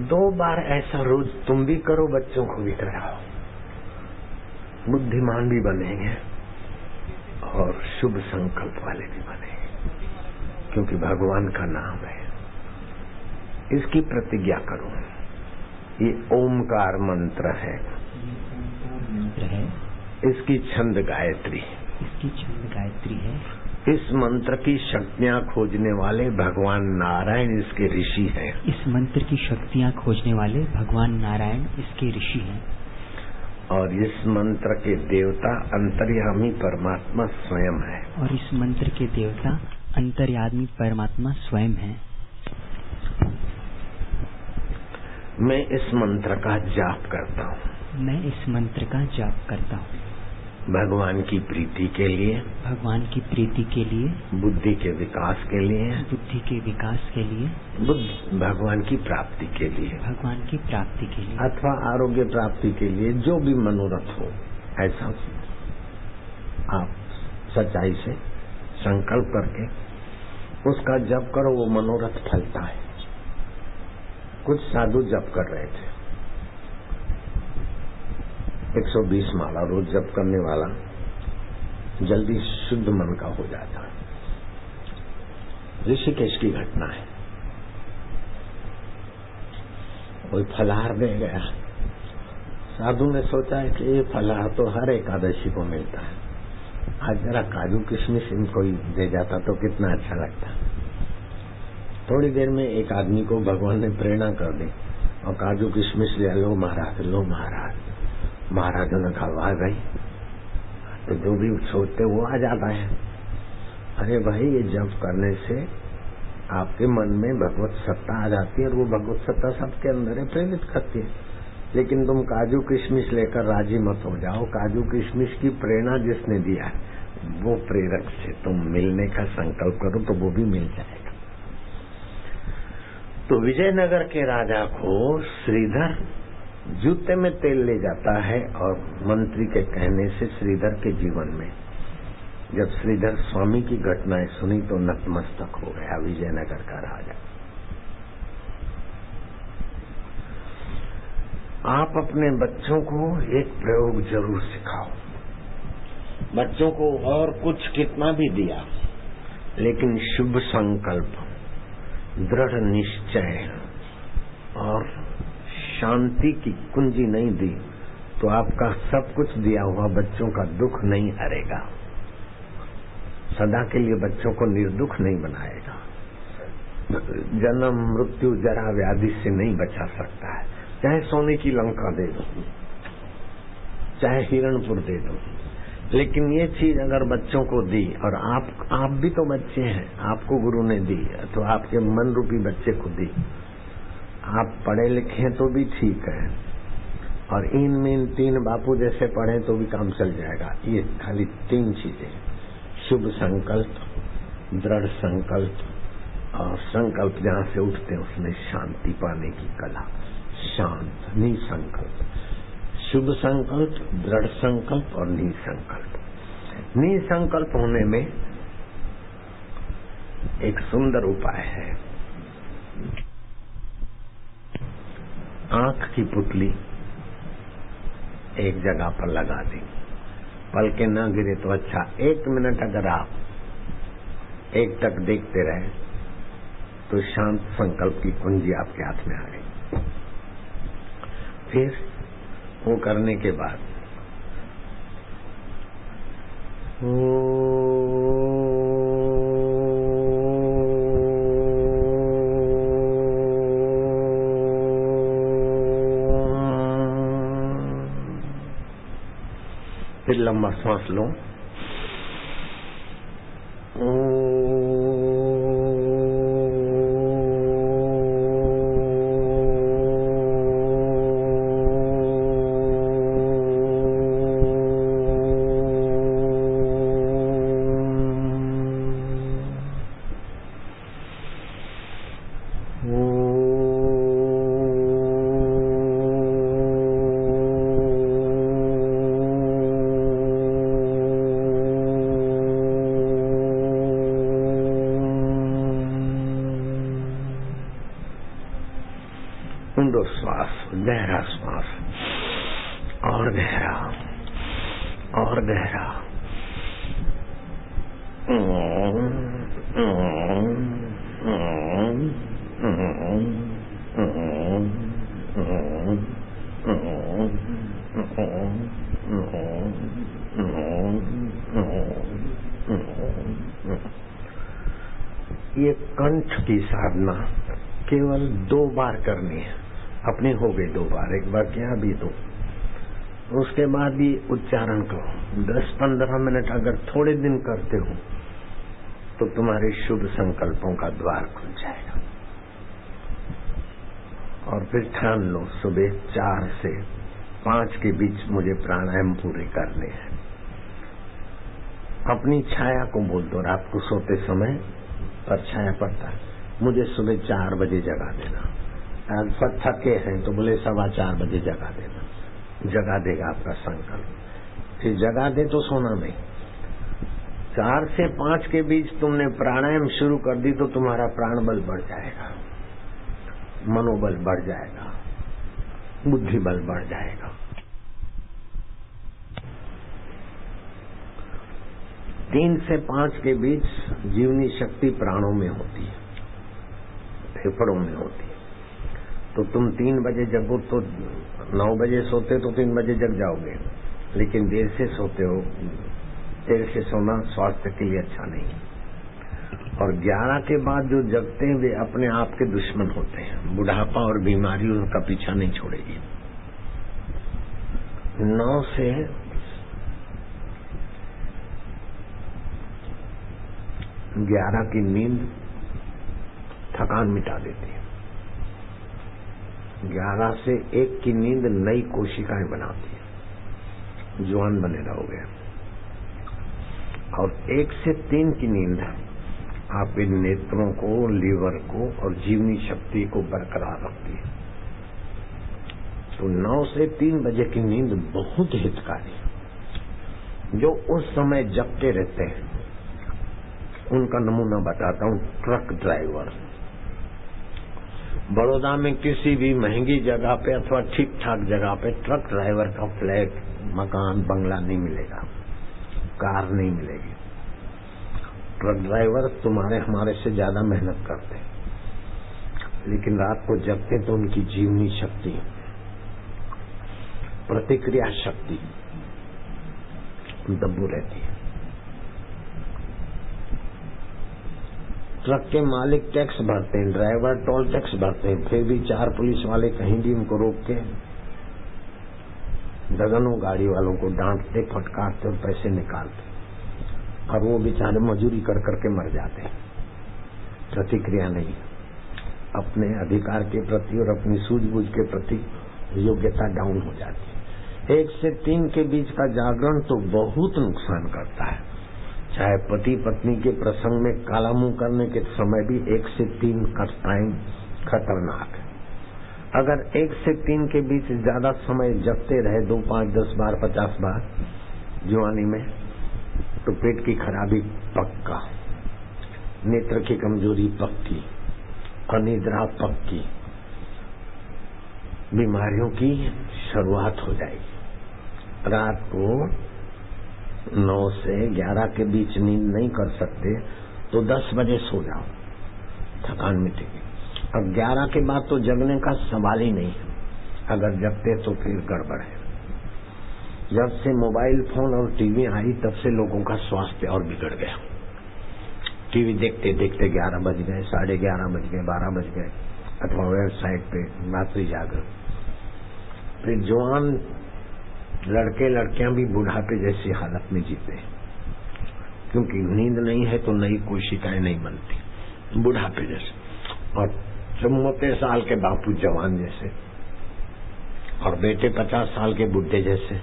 दो बार ऐसा रोज तुम भी करो, बच्चों को भी कराओ। बुद्धिमान भी बनेंगे और शुभ संकल्प वाले भी बनेंगे, क्योंकि भगवान का नाम है। इसकी प्रतिज्ञा करो। ये ओमकार मंत्र है, इसकी छंद गायत्री है। इस मंत्र की शक्तियाँ खोजने वाले भगवान नारायण इसके ऋषि हैं। इस मंत्र की शक्तियाँ खोजने वाले भगवान नारायण इसके ऋषि हैं। और इस मंत्र के देवता अंतर्यामी परमात्मा स्वयं है। और इस मंत्र के देवता अंतर्यामी परमात्मा स्वयं है। मैं इस मंत्र का जाप करता हूँ। मैं इस मंत्र का जाप करता हूँ। भगवान की प्रीति के लिए, भगवान की प्रीति के लिए, बुद्धि के विकास के लिए, बुद्धि के विकास के लिए, भगवान की प्राप्ति के लिए, भगवान की प्राप्ति के लिए, अथवा आरोग्य प्राप्ति के लिए, जो भी मनोरथ हो, ऐसा आप सच्चाई से संकल्प करके उसका जप करो। वो मनोरथ फलता है। कुछ साधु जप कर रहे थे, 120 माला रोज जप करने वाला जल्दी शुद्ध मन का हो जाता है। ऋषिकेश की घटना है। कोई फलाहार दे गया। साधु ने सोचा है कि ये फलाहार तो हर एकादशी को मिलता है, आज जरा काजू किशमिश इनको दे जाता तो कितना अच्छा लगता। थोड़ी देर में एक आदमी को भगवान ने प्रेरणा कर दी और काजू किशमिश ले लो महाराज, लो महाराज। महाराजों ने कहा वाह भाई, तो जो भी सोचते वो आ जाता है। अरे भाई, ये जप करने से आपके मन में भगवत सत्ता आ जाती है और वो भगवत सत्ता सबके अंदर है, प्रेरित करती है। लेकिन तुम काजू किशमिश लेकर राजी मत हो जाओ। काजू किशमिश की प्रेरणा जिसने दिया है वो प्रेरक से तुम मिलने का संकल्प करो तो वो भी मिल जाएगा। तो विजयनगर के राजा को श्रीधर जूते में तेल ले जाता है और मंत्री के कहने से श्रीधर के जीवन में जब श्रीधर स्वामी की घटनाएं सुनी तो नतमस्तक हो गया विजयनगर का राजा। आप अपने बच्चों को एक प्रयोग जरूर सिखाओ। बच्चों को और कुछ कितना भी दिया, लेकिन शुभ संकल्प, दृढ़ निश्चय और शांति की कुंजी नहीं दी तो आपका सब कुछ दिया हुआ बच्चों का दुख नहीं हरेगा, सदा के लिए बच्चों को निर्दुख नहीं बनाएगा, जन्म मृत्यु जरा व्याधि से नहीं बचा सकता है। चाहे सोने की लंका दे दो, चाहे हिरणपुर दे दो, लेकिन ये चीज अगर बच्चों को दी, और आप भी तो बच्चे हैं, आपको गुरु ने दी तो आपके मन रूपी बच्चे को दी। आप पढ़े लिखे हैं तो भी ठीक है, और इनमें इन 3 बापू जैसे पढ़े तो भी काम चल जाएगा। ये खाली 3 चीजें, शुभ संकल्प, दृढ़ संकल्प और संकल्प जहाँ से उठते हैं उसमें शांति पाने की कला। शांत निसंकल्प, शुभ संकल्प, दृढ़ संकल्प और निसंकल्प। निसंकल्प होने में एक सुंदर उपाय है। आंख की पुतली एक जगह पर लगा दी, पलके न गिरे तो अच्छा। 1 मिनट अगर आप एक टक देखते रहे तो शांत संकल्प की कुंजी आपके हाथ में आ गई। फिर वो करने के बाद फिर लंबा सांस लो, ऊंडो श्वास, गहरा श्वास, और गहरा और गहरा। ये कंठ की साधना केवल 2 बार करनी है। अपनी हो गई 2 बार, एक बार किया अभी 2, उसके बाद भी उच्चारण करो। 10-15 मिनट अगर थोड़े दिन करते हो तो तुम्हारे शुभ संकल्पों का द्वार खुल जाएगा। और फिर ठान लो सुबह 4 से 5 के बीच मुझे प्राणायाम पूरे करने हैं। अपनी छाया को बोल दो, रात को सोते समय पर छाया पड़ता है, मुझे सुबह 4 बजे जगा देना। अगर थके हैं तो बोले 4:15 बजे जगा देना, जगा देगा आपका संकल्प। फिर जगा दे तो सोना नहीं। 4 से 5 के बीच तुमने प्राणायाम शुरू कर दी तो तुम्हारा प्राण बल बढ़ जाएगा, मनोबल बढ़ जाएगा, बुद्धि बल बढ़ जाएगा। 3 से 5 के बीच जीवनी शक्ति प्राणों में होती है, फेफड़ों में होती है। तो तुम 3 बजे जगो तो 9 बजे सोते तो 3 बजे जग जाओगे, लेकिन देर से सोते हो। देर से सोना स्वास्थ्य के लिए अच्छा नहीं है। और 11 के बाद जो जगते हैं वे अपने आप के दुश्मन होते हैं। बुढ़ापा और बीमारी उनका पीछा नहीं छोड़ेगी। 9 से 11 की नींद थकान मिटा देती है। 11 से 1 की नींद नई कोशिकाएं बनाती है, जवान बने रहोगे। और 1 से 3 की नींद आपके नेत्रों को, लीवर को और जीवनी शक्ति को बरकरार रखती है। तो 9 से 3 बजे की नींद बहुत हितकारी है। जो उस समय जगते रहते हैं उनका नमूना बताता हूँ। ट्रक ड्राइवर, बड़ौदा में किसी भी महंगी जगह पे अथवा ठीक ठाक जगह पे ट्रक ड्राइवर का फ्लैट, मकान, बंगला नहीं मिलेगा, कार नहीं मिलेगी। ट्रक ड्राइवर तुम्हारे हमारे से ज्यादा मेहनत करते हैं, लेकिन रात को जगते तो उनकी जीवनी शक्ति प्रतिक्रिया शक्ति दब्बू रहती है। ट्रक के मालिक टैक्स भरते हैं, ड्राइवर टोल टैक्स भरते हैं, फिर भी 4 पुलिस वाले कहीं भी उनको रोक के दर्जनों गाड़ी वालों को डांटते, फटकारते और पैसे निकालते, और वो बेचारे मजूरी कर करके मर जाते हैं। प्रतिक्रिया नहीं, अपने अधिकार के प्रति और अपनी सूझबूझ के प्रति योग्यता डाउन हो जाती है। 1 से 3 के बीच का जागरण तो बहुत नुकसान करता है। चाहे पति पत्नी के प्रसंग में काला मुंह करने के समय भी 1 से 3 का टाइम खतरनाक है। अगर 1 से 3 के बीच ज्यादा समय जगते रहे, 2, 5, 10 बार, 50 बार जवानी में, तो पेट की खराबी पक्का, नेत्र की कमजोरी पक्की, अनिद्रा पक्की, बीमारियों की शुरुआत हो जाएगी। रात को 9 से 11 के बीच नींद नहीं कर सकते तो 10 बजे सो जाओ, थकान मिटेगी। अब 11 के बाद तो जगने का सवाल ही नहीं है। अगर जगते तो फिर गड़बड़ है। जब से मोबाइल फोन और टीवी आई तब से लोगों का स्वास्थ्य और बिगड़ गया। टीवी देखते देखते 11 बज गए, 11:30 बज गए, 12 बज गए, अथवा वेबसाइट पे रात्रि जागरण। फिर जवान लड़के लड़कियां भी बुढ़ापे जैसी हालत में जीते, क्योंकि नींद नहीं है तो नई कोशिकाएं नहीं बनती, बुढ़ापे जैसे। और 74 साल के बापू जवान जैसे, और बेटे 50 साल के बुढ़े जैसे।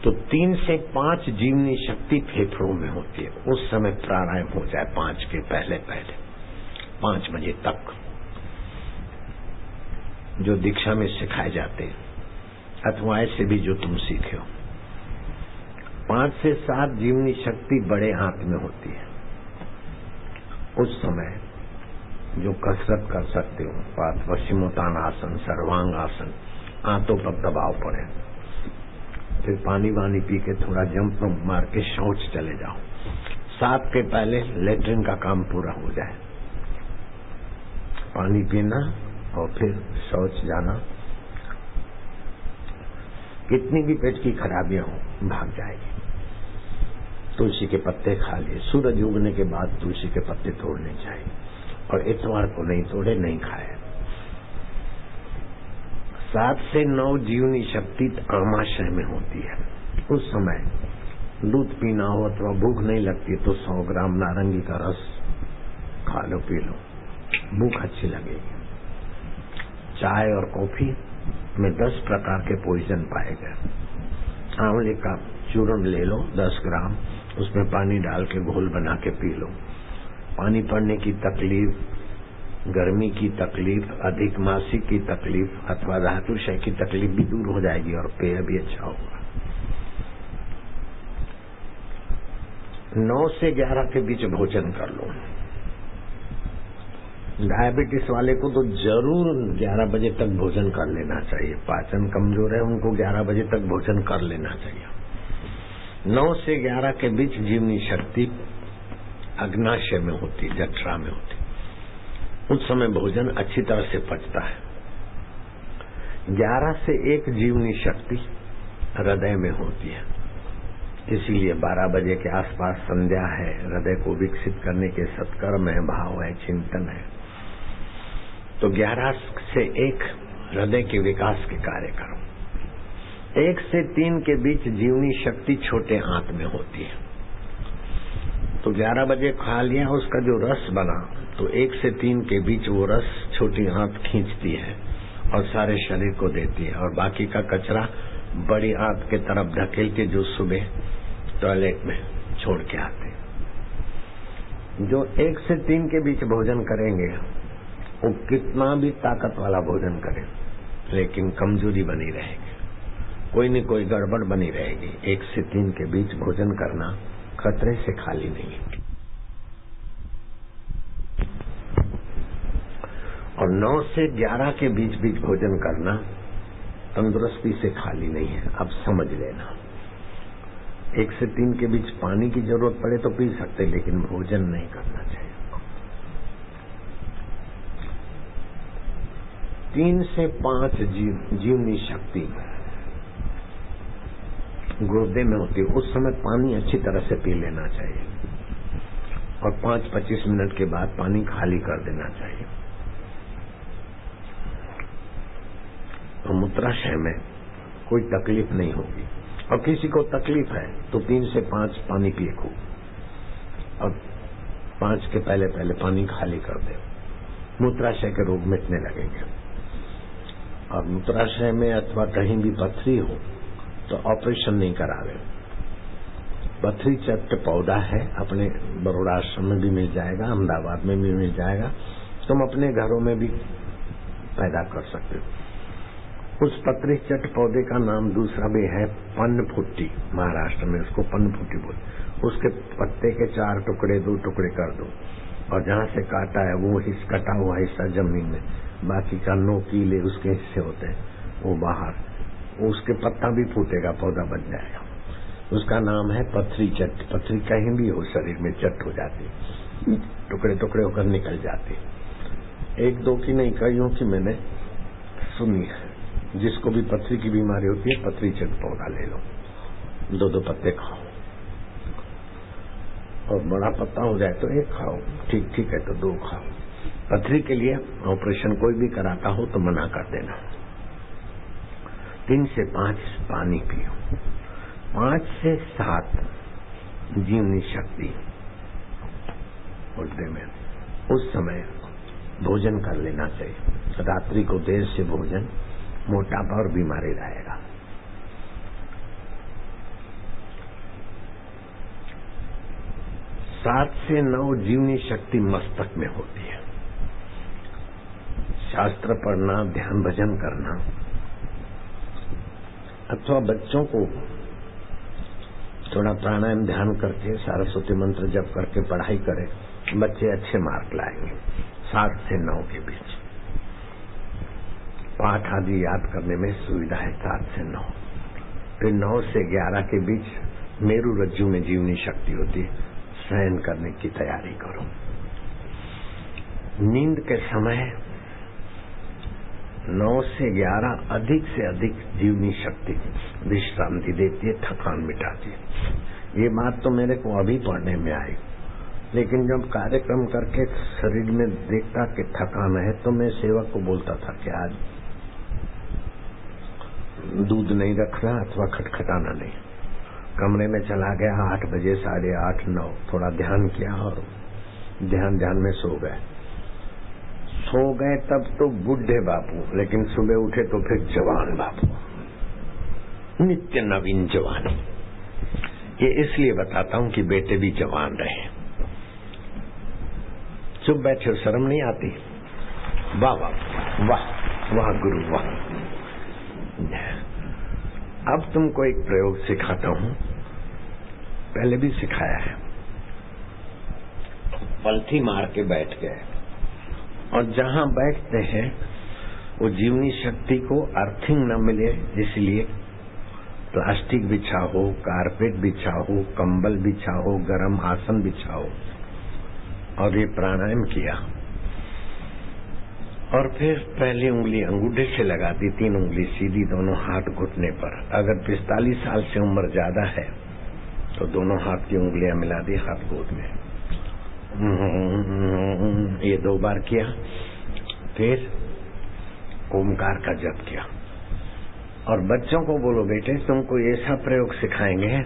तो 3 से 5 जीवनी शक्ति फेफड़ों में होती है। उस समय प्राणायाम हो जाए 5 के पहले 5 बजे तक, जो दीक्षा में सिखाए जाते हैं, अथवा ऐसे भी जो तुम सीखे हो। 5 से 7 जीवनी शक्ति बड़े हाथ में होती है। उस समय जो कसरत कर सकते हो, पश्चिमोत्तानासन, सर्वांगासन, आंतों पर दबाव पड़े, फिर पानी वानी पी के थोड़ा जंप मार के शौच चले जाओ। 7 के पहले लेटरिन का काम पूरा हो जाए, पानी पीना और फिर शौच जाना। कितनी भी पेट की खराबियां हो भाग जाएगी। तुलसी के पत्ते खा लिए, सूरज उगने के बाद तुलसी के पत्ते तोड़ने चाहिए, और इतवार को नहीं तोड़े, नहीं खाए। 7 से 9 जीवनी शक्ति आमाशय में होती है। उस समय दूध पीना हो अथवा भूख नहीं लगती तो 100 ग्राम नारंगी का रस खा लो, पी लो, भूख अच्छी लगेगी। चाय और कॉफी में 10 प्रकार के पॉइजन पाए गए। आंवले का चूर्ण ले लो 10 ग्राम, उसमें पानी डाल के घोल बना के पी लो। पानी पड़ने की तकलीफ, गर्मी की तकलीफ, अधिक मासिक की तकलीफ अथवा धातुशय की तकलीफ भी दूर हो जाएगी और पेय भी अच्छा होगा। 9 से 11 के बीच भोजन कर लो। डायबिटीज वाले को तो जरूर 11 बजे तक भोजन कर लेना चाहिए। पाचन कमजोर है उनको 11 बजे तक भोजन कर लेना चाहिए। 9 से 11 के बीच जीवनी शक्ति अग्नाशय में होती, जठरा में होती। उस समय भोजन अच्छी तरह से पचता है। 11 से 1 जीवनी शक्ति हृदय में होती है। इसीलिए 12 बजे के आसपास संध्या है, हृदय को विकसित करने के सत्कर्म है, भाव है, चिंतन है। तो 11 से 1 हृदय के विकास के कार्य करो। 1 से 3 के बीच जीवनी शक्ति छोटे आंत में होती है। तो 11 बजे खा लिया, उसका जो रस बना तो 1 से 3 के बीच वो रस छोटी आंत खींचती है और सारे शरीर को देती है, और बाकी का कचरा बड़ी आंत के तरफ ढकेल के जो सुबह टॉयलेट में छोड़ के आते। जो 1 से 3 के बीच भोजन करेंगे वो कितना भी ताकत वाला भोजन करें, लेकिन कमजोरी बनी रहेगी, कोई न कोई गड़बड़ बनी रहेगी। 1 से 3 के बीच भोजन करना खतरे से खाली नहीं है। और 9 से 11 के बीच भोजन करना तंदुरुस्ती से खाली नहीं है। अब समझ लेना, 1 से 3 के बीच पानी की जरूरत पड़े तो पी सकते, लेकिन भोजन नहीं करना चाहिए। 3 से 5 जीवनी शक्ति गुर्दे में होती है। उस समय पानी अच्छी तरह से पी लेना चाहिए और 5-25 मिनट के बाद पानी खाली कर देना चाहिए। तो मूत्राशय में कोई तकलीफ नहीं होगी। और किसी को तकलीफ है तो 3 से 5 पानी पिए खूब और 5 के पहले पानी खाली कर दे। मूत्राशय के रोग मिटने लगेंगे। और मूत्राशय में अथवा कहीं भी पथरी हो तो ऑपरेशन नहीं करावे। पथरी चट्ट पौधा है, अपने बड़ौदा आश्रम में भी मिल जाएगा, अहमदाबाद में भी मिल जाएगा, तुम अपने घरों में भी पैदा कर सकते हो। उस पथरी चट्ट पौधे का नाम दूसरा भी है पनफुट्टी। महाराष्ट्र में उसको पनफुट्टी बोलते। उसके पत्ते के 4 टुकड़े 2 टुकड़े कर दो और जहां से काटा है वो कटा हुआ हिस्सा जमीन में, बाकी का नोकीले उसके हिस्से होते हैं वो बाहर, उसके पत्ता भी फूटेगा, पौधा बच जाएगा। उसका नाम है पथरी चट्ट। पथरी कहीं भी हो शरीर में चट्ट हो जाती, टुकड़े टुकड़े होकर निकल जाती। 1-2 की नहीं, कईयों की मैंने सुनी है। जिसको भी पथरी की बीमारी होती है पथरी चट्ट पौधा ले लो, 2-2 पत्ते खाओ और बड़ा पत्ता हो जाए तो 1 खाओ, ठीक है तो 2 खाओ। पथरी के लिए ऑपरेशन कोई भी कराता हो तो मना कर देना। 3 से 5 पानी पियो। 5 से 7 जीवनी शक्ति गुर्दे में। उस समय भोजन कर लेना चाहिए। रात्रि को देर से भोजन मोटापा और बीमारी रहेगा। 7 से 9 जीवनी शक्ति मस्तक में होती है। शास्त्र पढ़ना, ध्यान भजन करना अथवा बच्चों को थोड़ा प्राणायाम ध्यान करके सरस्वती मंत्र जप करके पढ़ाई करें, बच्चे अच्छे मार्क लाएंगे। 7 से 9 के बीच पाठ आदि याद करने में सुविधा है। 7 से 9, फिर 9 से 11 के बीच मेरु रज्जु में जीवनी शक्ति होती है। शयन करने की तैयारी करो। नींद के समय 9 से 11 अधिक से अधिक जीवनी शक्ति विश्रांति देती है, थकान मिटाती है। ये बात तो मेरे को अभी पढ़ने में आई, लेकिन जब कार्यक्रम करके शरीर में देखता कि थकान है तो मैं सेवक को बोलता था कि आज दूध नहीं रखना अथवा खटखटाना नहीं। कमरे में चला गया 8 बजे, 8:30, 9, थोड़ा ध्यान किया और ध्यान में सो गए। तब तो बुढ़े बापू, लेकिन सुबह उठे तो फिर जवान बापू, नित्य नवीन जवानी। ये इसलिए बताता हूं कि बेटे भी जवान रहे। चुप बैठे, शर्म नहीं आती? वाह वाह वाह वाह गुरु वाह। अब तुमको एक प्रयोग सिखाता हूं, पहले भी सिखाया है। पलथी मार के बैठ गए और जहां बैठते हैं वो जीवनी शक्ति को अर्थिंग न मिले, इसलिए प्लास्टिक बिछा हो, कारपेट बिछा हो, कंबल बिछा हो, गरम आसन बिछा हो और ये प्राणायाम किया। और फिर पहली उंगली अंगूठे से लगा दी, 3 उंगली सीधी, दोनों हाथ घुटने पर। अगर 45 साल से उम्र ज्यादा है तो दोनों हाथ की उंगलियां मिला दी हाथ गोद में। ये 2 बार किया। फिर ओमकार का जप किया और बच्चों को बोलो बेटे तुमको ऐसा प्रयोग सिखाएंगे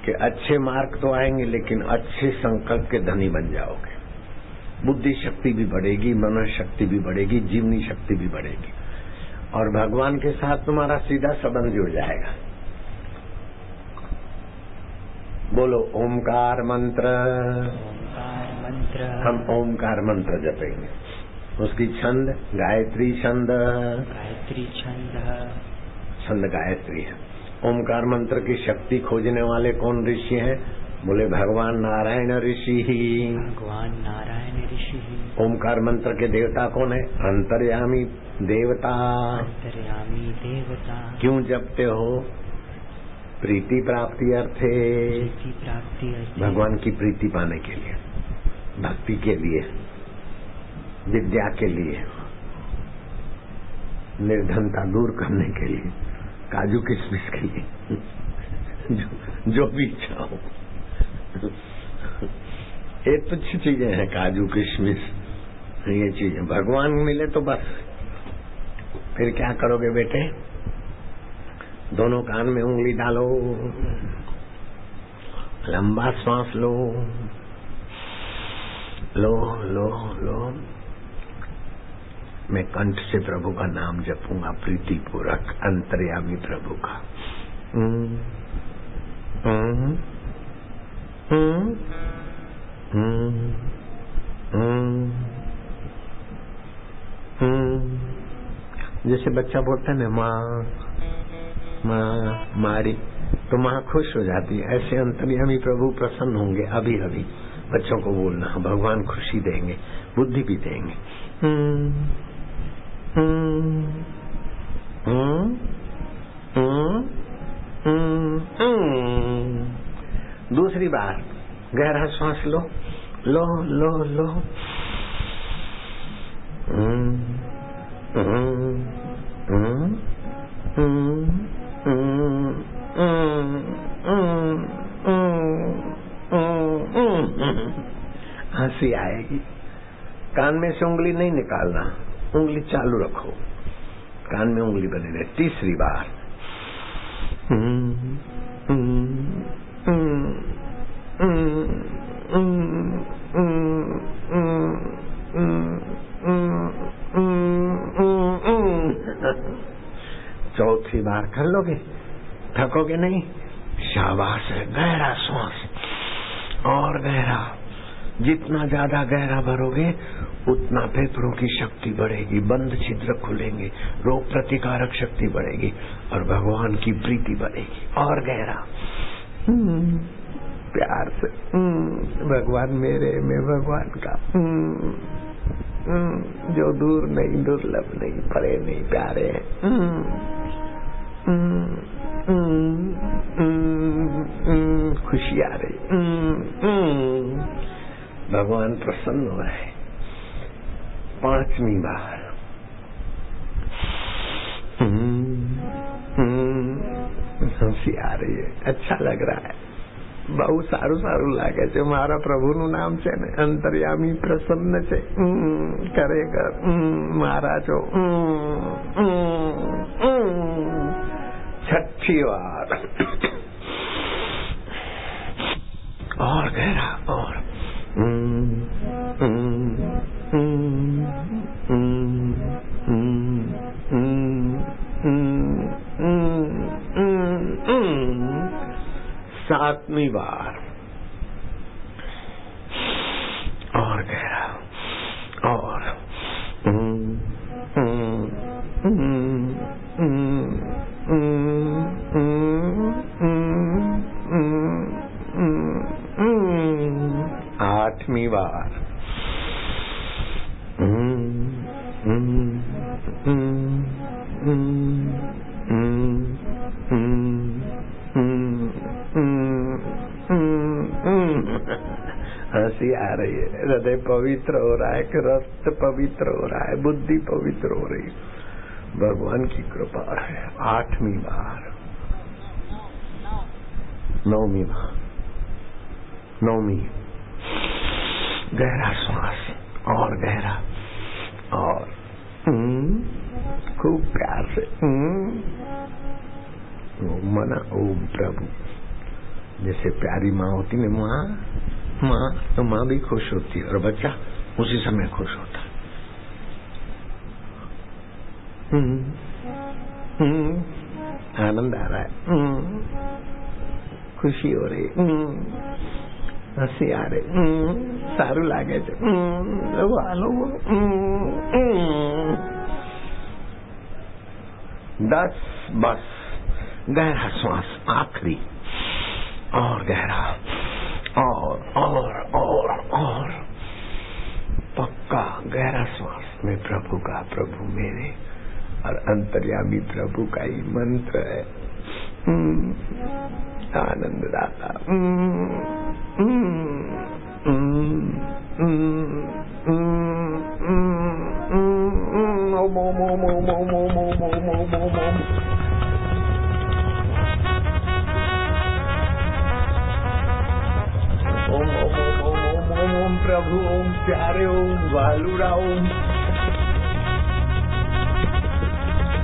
कि अच्छे मार्क तो आएंगे लेकिन अच्छे संकल्प के धनी बन जाओगे। बुद्धि शक्ति भी बढ़ेगी, मन शक्ति भी बढ़ेगी, जीवनी शक्ति भी बढ़ेगी और भगवान के साथ तुम्हारा सीधा संबंध जुड़ जाएगा। बोलो ओमकार मंत्र। हम ओमकार मंत्र जपेंगे। उसकी छंद गायत्री छंद। छंद गायत्री है। ओमकार मंत्र की शक्ति खोजने वाले कौन ऋषि हैं? बोले भगवान नारायण ऋषि ही। भगवान नारायण ऋषि ही। ओमकार मंत्र के देवता कौन है? अंतर्यामी देवता। अंतर्यामी देवता। क्यों जपते हो? प्रीति प्राप्ति अर्थे। प्रीति प्राप्ति अर्थे। भगवान की प्रीति पाने के लिए, भक्ति के लिए, विद्या के लिए, निर्धनता दूर करने के लिए, काजू किशमिश के लिए, जो भी इच्छा हो। ये तुच्छ चीजें हैं, काजू किशमिश, ये चीजें। भगवान मिले तो बस। फिर क्या करोगे बेटे? दोनों कान में उंगली डालो, लंबा श्वास लो, लो लो लो। मैं कंठ से प्रभु का नाम जपूंगा, प्रीतिपूर्वक, अंतर्यामी प्रभु का। जैसे बच्चा बोलता है ना, माँ माँ मारी, तो माँ खुश हो जाती है। ऐसे अंतर्यामी प्रभु प्रसन्न होंगे। अभी अभी बच्चों को बोलना, भगवान खुशी देंगे, बुद्धि भी देंगे। दूसरी बार गहरा श्वास लो, लो लो लो। हंसी आएगी। कान में से उंगली नहीं निकालना, उंगली चालू रखो, कान में उंगली बनी रहे। तीसरी बार चौथी बार कर लोगे, थकोगे नहीं। शाबाश है। गहरा श्वास, और गहरा। जितना ज्यादा गहरा भरोगे उतना फेफड़ों की शक्ति बढ़ेगी, बंद छिद्र खुलेंगे, रोग प्रतिकारक शक्ति बढ़ेगी और भगवान की प्रीति बढ़ेगी। और गहरा, प्यार से, भगवान मेरे, मैं भगवान का, जो दूर नहीं, दुर्लभ नहीं, परे नहीं, प्यारे हैं। खुशी आ रही, भगवान प्रसन्न हो रहे। पांचवी बार हंसी आ रही है, अच्छा लग रहा है, बहुत सारू सारू लागे છે। મારા પ્રભુનું નામ છે ને, અંતર્યામી પ્રસન્ન છે, ખરેખર મારા છો। छठी बार और गहरा, और सातवीं बार और गहरा, और आठवीं बार हंसी आ रही है, हृदय पवित्र हो रहा है, कि रक्त पवित्र हो रहा है, बुद्धि पवित्र हो रही है, भगवान की कृपा है। आठवीं बार, नौवीं बार, नौवीं, गहरा श्वास, और गहरा, और खूब प्यार से मना ओम प्रभु। जैसे प्यारी माँ होती है, माँ माँ, तो माँ भी खुश होती है और बच्चा उसी समय खुश होता है। आनंद आ रहा है, खुशी हो रही, हंसी आ रही, सारू लागे છે। હાલો 10 बस। गहरा श्वास, आखिरी, और गहरा, और पक्का गहरा श्वास में प्रभु का, प्रभु मेरे, और अंतर्यामी प्रभु का ही मंत्र है। आनंद दाता। ओम ओम ओम ओम ओम ओम ओम ओम ओम ओम ओम। ओम ओम ओम ओम ओम ओम प्रभु ओम प्यारे ओम वालुड़ा ओम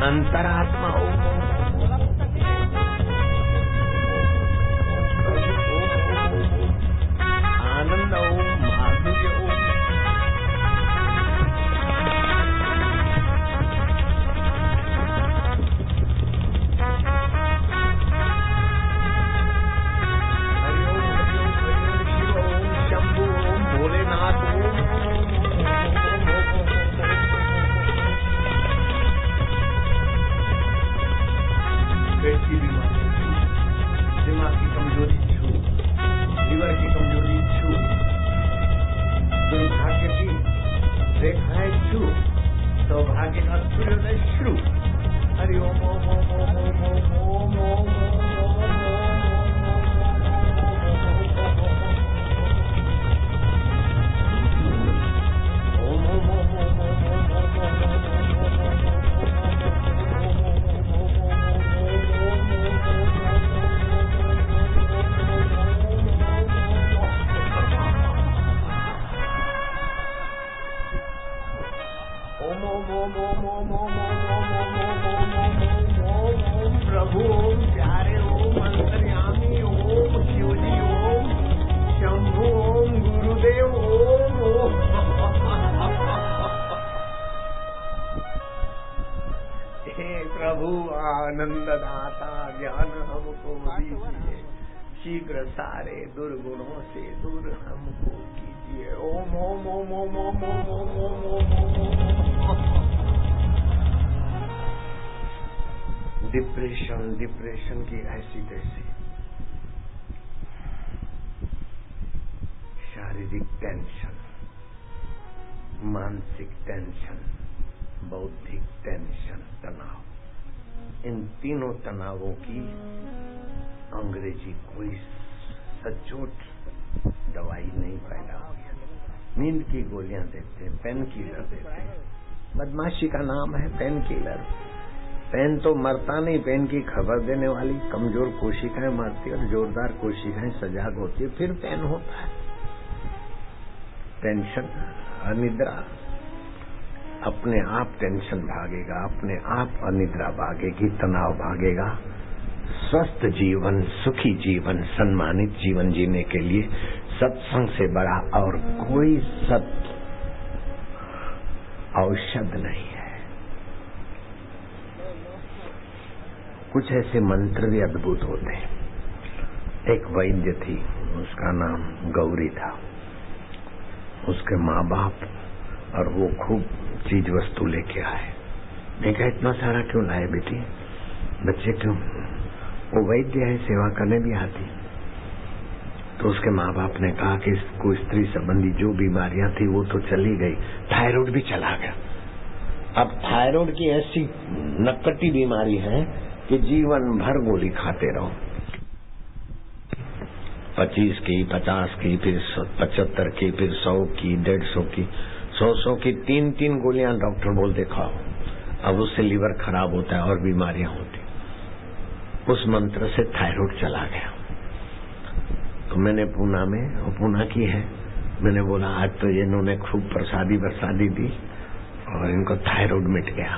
अंतरात्मा ओम आनंद ओम माधुर्य ओम शिव ओम शंभु ओम भोलेनाथ ओम। पेट की बीमारी, दिमाग की कमजोरी छू, लीवर की कमजोरी छू, दुर्भाग्य की रेखाएं छू, सौभाग्य का सूर्योदय शुरू। हरि ओम ओम ओम ओम ओम ओम ओम प्रभु ओम प्यारे ओम अंतर्यामी ओम शिवजी ओम शंभु ओम गुरुदेव ओम। हे प्रभु आनंद दाता ज्ञान हमको दीजिए, शीघ्र सारे दुर्गुणों से दूर हमको कीजिए। ओम ओम ओम ओम ओम ओम ओम ओम ओम। डिप्रेशन की ऐसी तैसी शारीरिक टेंशन, मानसिक टेंशन, बौद्धिक टेंशन, तनाव, इन तीनों तनावों की अंग्रेजी कोई सचोट दवाई नहीं पैदा हुई है। नींद की गोलियां देते हैं, पेन किलर देते हैं, बदमाशी का नाम है पेन किलर। पेन तो मरता नहीं, पेन की खबर देने वाली कमजोर कोशिकाएं मरती और जोरदार कोशिकाएं सजाग होती है, फिर पेन होता है। टेंशन, अनिद्रा, अपने आप टेंशन भागेगा, अपने आप अनिद्रा भागेगी, तनाव भागेगा। स्वस्थ जीवन, सुखी जीवन, सम्मानित जीवन जीने के लिए सत्संग से बड़ा और कोई सत औषध नहीं है। कुछ ऐसे मंत्र भी अद्भुत होते हैं। एक वैद्य थी, उसका नाम गौरी था। उसके माँ बाप और वो खूब चीज वस्तु लेके आए। मैं कहा इतना सारा क्यों लाए बेटी, बच्चे क्यों? वो वैद्य है, सेवा करने भी आती। तो उसके माँ बाप ने कहा कि इसको स्त्री संबंधी जो बीमारियां थी वो तो चली गई, थायराइड भी चला गया। अब थायराइड की ऐसी नकटी बीमारी है कि जीवन भर गोली खाते रहो। 25 की, 50 की, फिर 75 की, फिर 100 की, 150 की, 100 की 3-3 गोलियां डॉक्टर बोलते खाओ। अब उससे लीवर खराब होता है और बीमारियां होती। उस मंत्र से थायराइड चला गया। तो मैंने पूना की है, मैंने बोला आज तो ये इन्होंने खूब प्रसादी बरसादी दी और इनको थायराइड मिट गया।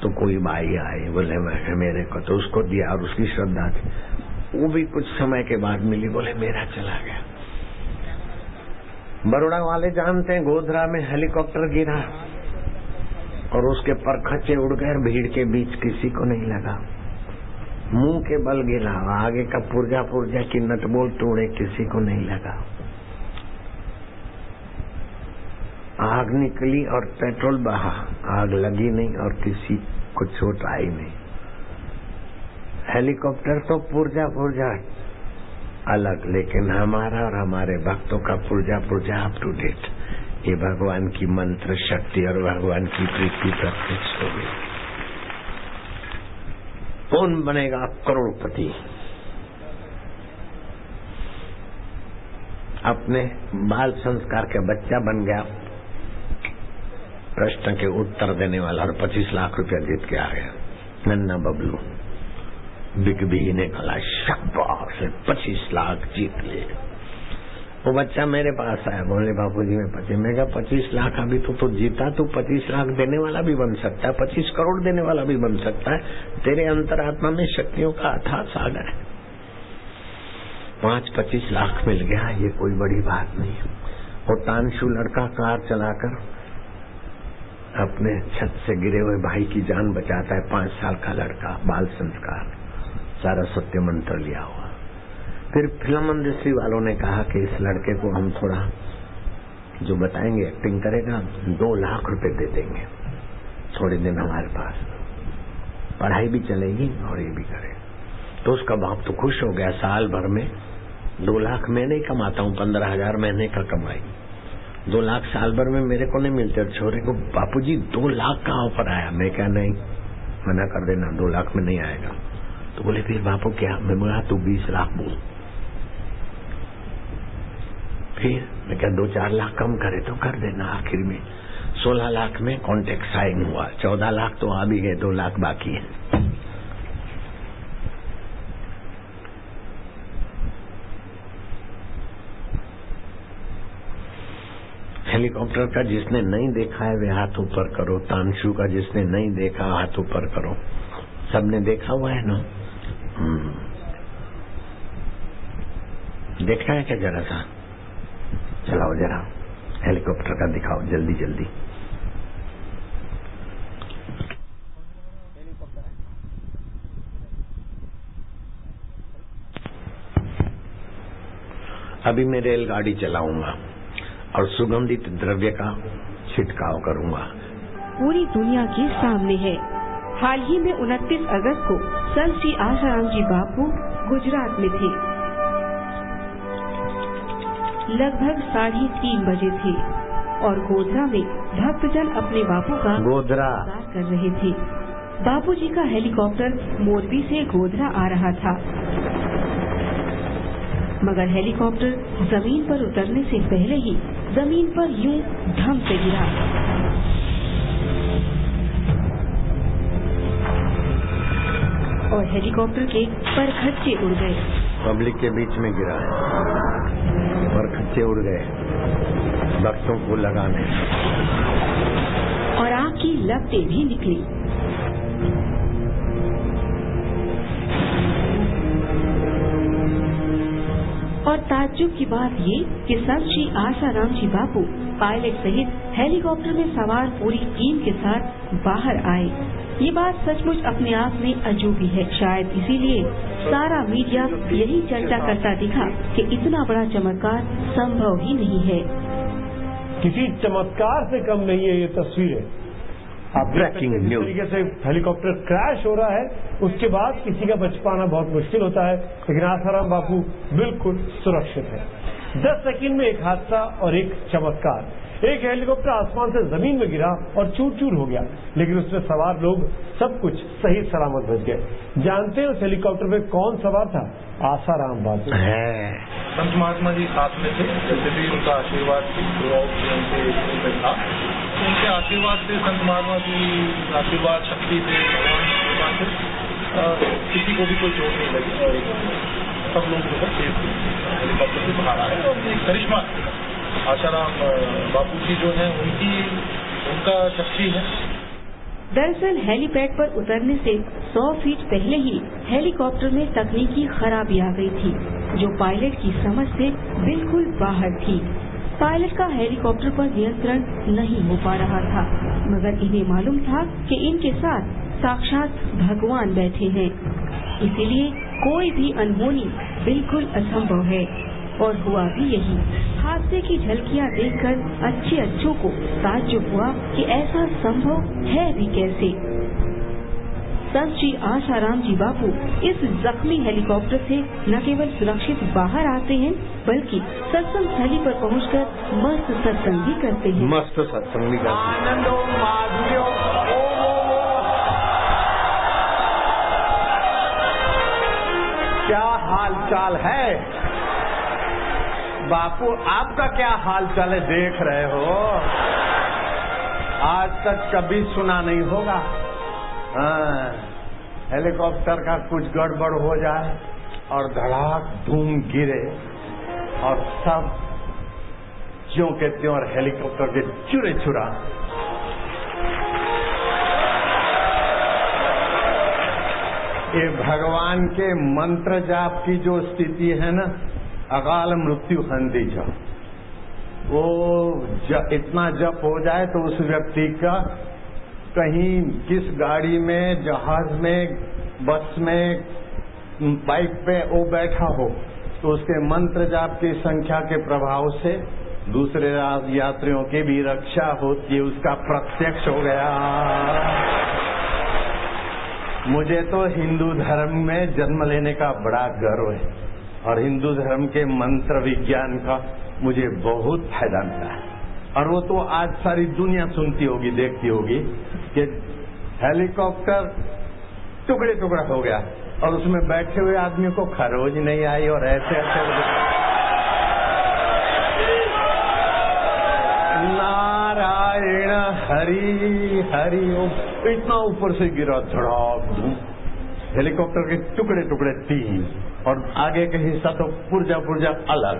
तो कोई भाई आए, बोले मेरे को, तो उसको दिया और उसकी श्रद्धा थी, वो भी कुछ समय के बाद मिली, बोले मेरा चला गया। बड़ौदा वाले जानते हैं, गोधरा में हेलीकॉप्टर गिरा और उसके परखच्चे उड़ गए, भीड़ के बीच किसी को नहीं लगा। मुंह के बल गिरा, आगे का पुर्जा की नटबोल तोड़े, किसी को नहीं लगा। आग निकली और पेट्रोल बहा, आग लगी नहीं और किसी को चोट आई नहीं। हेलीकॉप्टर तो पुर्जा अलग, लेकिन हमारा और हमारे भक्तों का पुर्जा अप टू डेट। ये भगवान की मंत्र शक्ति और भगवान की प्रीति प्रत्यक्ष हो गई। कौन बनेगा करोड़पति? अपने बाल संस्कार के बच्चा बन गया, प्रश्न के उत्तर देने वाला और 25 लाख रुपया जीत के आ गया। नन्ना बबलू बिग बी ने कहा शाबाश 25 लाख जीत लिए। वो बच्चा मेरे पास आया, बोले बापूजी मैं कहा 25 लाख अभी तो जीता, तू 25 लाख देने वाला भी बन सकता है, 25 करोड़ देने वाला भी बन सकता है। तेरे अंतरात्मा में शक्तियों का अथाह सागर है। 25 लाख मिल गया, ये कोई बड़ी बात नहीं है। वो तानशु लड़का कार चलाकर अपने छत से गिरे हुए भाई की जान बचाता है। 5 साल का लड़का, बाल संस्कार, सारा सत्य मंत्र लिया हुआ। फिर फिल्म इंडस्ट्री वालों ने कहा कि इस लड़के को हम थोड़ा जो बताएंगे एक्टिंग करेगा 2 लाख रुपए दे देंगे, थोड़े दिन हमारे पास, पढ़ाई भी चलेगी और ये भी करेगा। तो उसका बाप तो खुश हो गया। साल भर में 2 लाख मैं नहीं कमाता हूँ, 15,000 महीने का कमाई, 2 लाख साल भर में मेरे को नहीं मिलते। और छोरे को बापूजी 2 लाख का ऑफर आया। मैं क्या नहीं, मना कर देना, 2 लाख में नहीं आएगा। तो बोले फिर बापू क्या? मैं बोला तू 20 लाख बोल। फिर मैं क्या 2-4 लाख कम करे तो कर देना। आखिर में 16 लाख में कॉन्ट्रैक्ट साइन हुआ, 14 लाख तो आ भी गए, 2 लाख बाकी है। हेलीकॉप्टर का जिसने नहीं देखा है वे हाथ ऊपर करो। तानशु का जिसने नहीं देखा हाथ ऊपर करो। सबने देखा हुआ है ना? देखना है क्या जरा सा? चलाओ जरा हेलीकॉप्टर का दिखाओ जल्दी जल्दी। अभी मैं रेलगाड़ी चलाऊंगा और सुगंधित द्रव्य का छिड़काव करूंगा। पूरी दुनिया के सामने है। हाल ही में 29 अगस्त को संत श्री आसाराम जी बापू गुजरात में थे। लगभग 3:30 बजे थे और गोधरा में भक्तजन अपने बापू का इंतजार कर रहे थे। बापू जी का हेलीकॉप्टर मोरबी से गोधरा आ रहा था, मगर हेलीकॉप्टर जमीन पर उतरने से पहले ही जमीन पर यूं धम से गिरा। और हेलीकॉप्टर के परखच्चे उड़ गए। पब्लिक के बीच में गिरा है, परखच्चे उड़ गए भक्तों को लगाने, और आग की लपटें भी निकली। और ताज्जुब की बात ये कि संत श्री आसाराम जी बापू पायलट सहित हेलीकॉप्टर में सवार पूरी टीम के साथ बाहर आए। ये बात सचमुच अपने आप में अजूबी है। शायद इसीलिए सारा मीडिया यही चर्चा करता दिखा कि इतना बड़ा चमत्कार संभव ही नहीं है। किसी चमत्कार से कम नहीं है ये तस्वीरें। आप ब्रेकिंग न्यूज, तरीके से हेलीकॉप्टर क्रैश हो रहा है, उसके बाद किसी का बच पाना बहुत मुश्किल होता है, लेकिन आसाराम बापू बिल्कुल सुरक्षित है। 10 सेकंड में एक हादसा और एक चमत्कार। एक हेलीकॉप्टर आसमान से जमीन में गिरा और चूर चूर हो गया, लेकिन उसमें सवार लोग सब कुछ सही सलामत बच गए। जानते हैं उस हेलीकॉप्टर में कौन सवार था? आसाराम बापू। संत महात्मा जी साथ में थे, जैसे भी उनका आशीर्वाद था, उनके आशीर्वाद से, संत महात्मा की आशीर्वाद शक्ति से, भगवान से किसी को भी कोई चोट नहीं लगी और सब लोग जो है सेफ हेलीकॉप्टर से बाहर आए। और एक करिश्मा आसाराम बापू जी जो है उनका शक्ति है। दरअसल हेलीपैड पर उतरने से 100 फीट पहले ही हेलीकॉप्टर में तकनीकी खराबी आ गई थी, जो पायलट की समझ से बिल्कुल बाहर थी। पायलट का हेलीकॉप्टर पर नियंत्रण नहीं हो पा रहा था, मगर इन्हें मालूम था कि इनके साथ साक्षात भगवान बैठे हैं, इसीलिए कोई भी अनहोनी बिल्कुल असंभव है। और हुआ भी यही। हादसे की झलकियां देखकर अच्छों को ताज्जुब हुआ कि ऐसा संभव है भी कैसे। संत श्री आसाराम जी बापू इस जख्मी हेलीकॉप्टर से न केवल सुरक्षित बाहर आते हैं, बल्कि सत्संग स्थली पर पहुंचकर मस्त सत्संग भी करते हैं। मस्त सत्संग भी करते हैं। क्या हाल चाल है बापू? आपका क्या हाल चाल है? देख रहे हो आज तक कभी सुना नहीं होगा। हाँ, हेलीकॉप्टर का कुछ गड़बड़ हो जाए और धड़ाक धूम गिरे और सब ज्यों के त्यों हेलीकॉप्टर के चुरे चुरा। ये भगवान के मंत्र जाप की जो स्थिति है ना, अकाल मृत्यु हंदी जप, वो इतना जप हो जाए तो उस व्यक्ति का कहीं किस गाड़ी में, जहाज में, बस में, बाइक पे वो बैठा हो तो उसके मंत्र जाप की संख्या के प्रभाव से दूसरे यात्रियों की भी रक्षा होती है। उसका प्रत्यक्ष हो गया। मुझे तो हिंदू धर्म में जन्म लेने का बड़ा गर्व है और हिंदू धर्म के मंत्र विज्ञान का मुझे बहुत फायदा मिला है। और वो तो आज सारी दुनिया सुनती होगी, देखती होगी कि हेलीकॉप्टर टुकड़े टुकड़ा हो गया और उसमें बैठे हुए आदमी को खरोज नहीं आई और ऐसे ऐसे नारायण हरि हरि ओम, इतना ऊपर से गिरा धड़ाक। हेलीकॉप्टर के टुकड़े टुकड़े 3 और आगे का हिस्सा तो पुर्जा पुर्जा अलग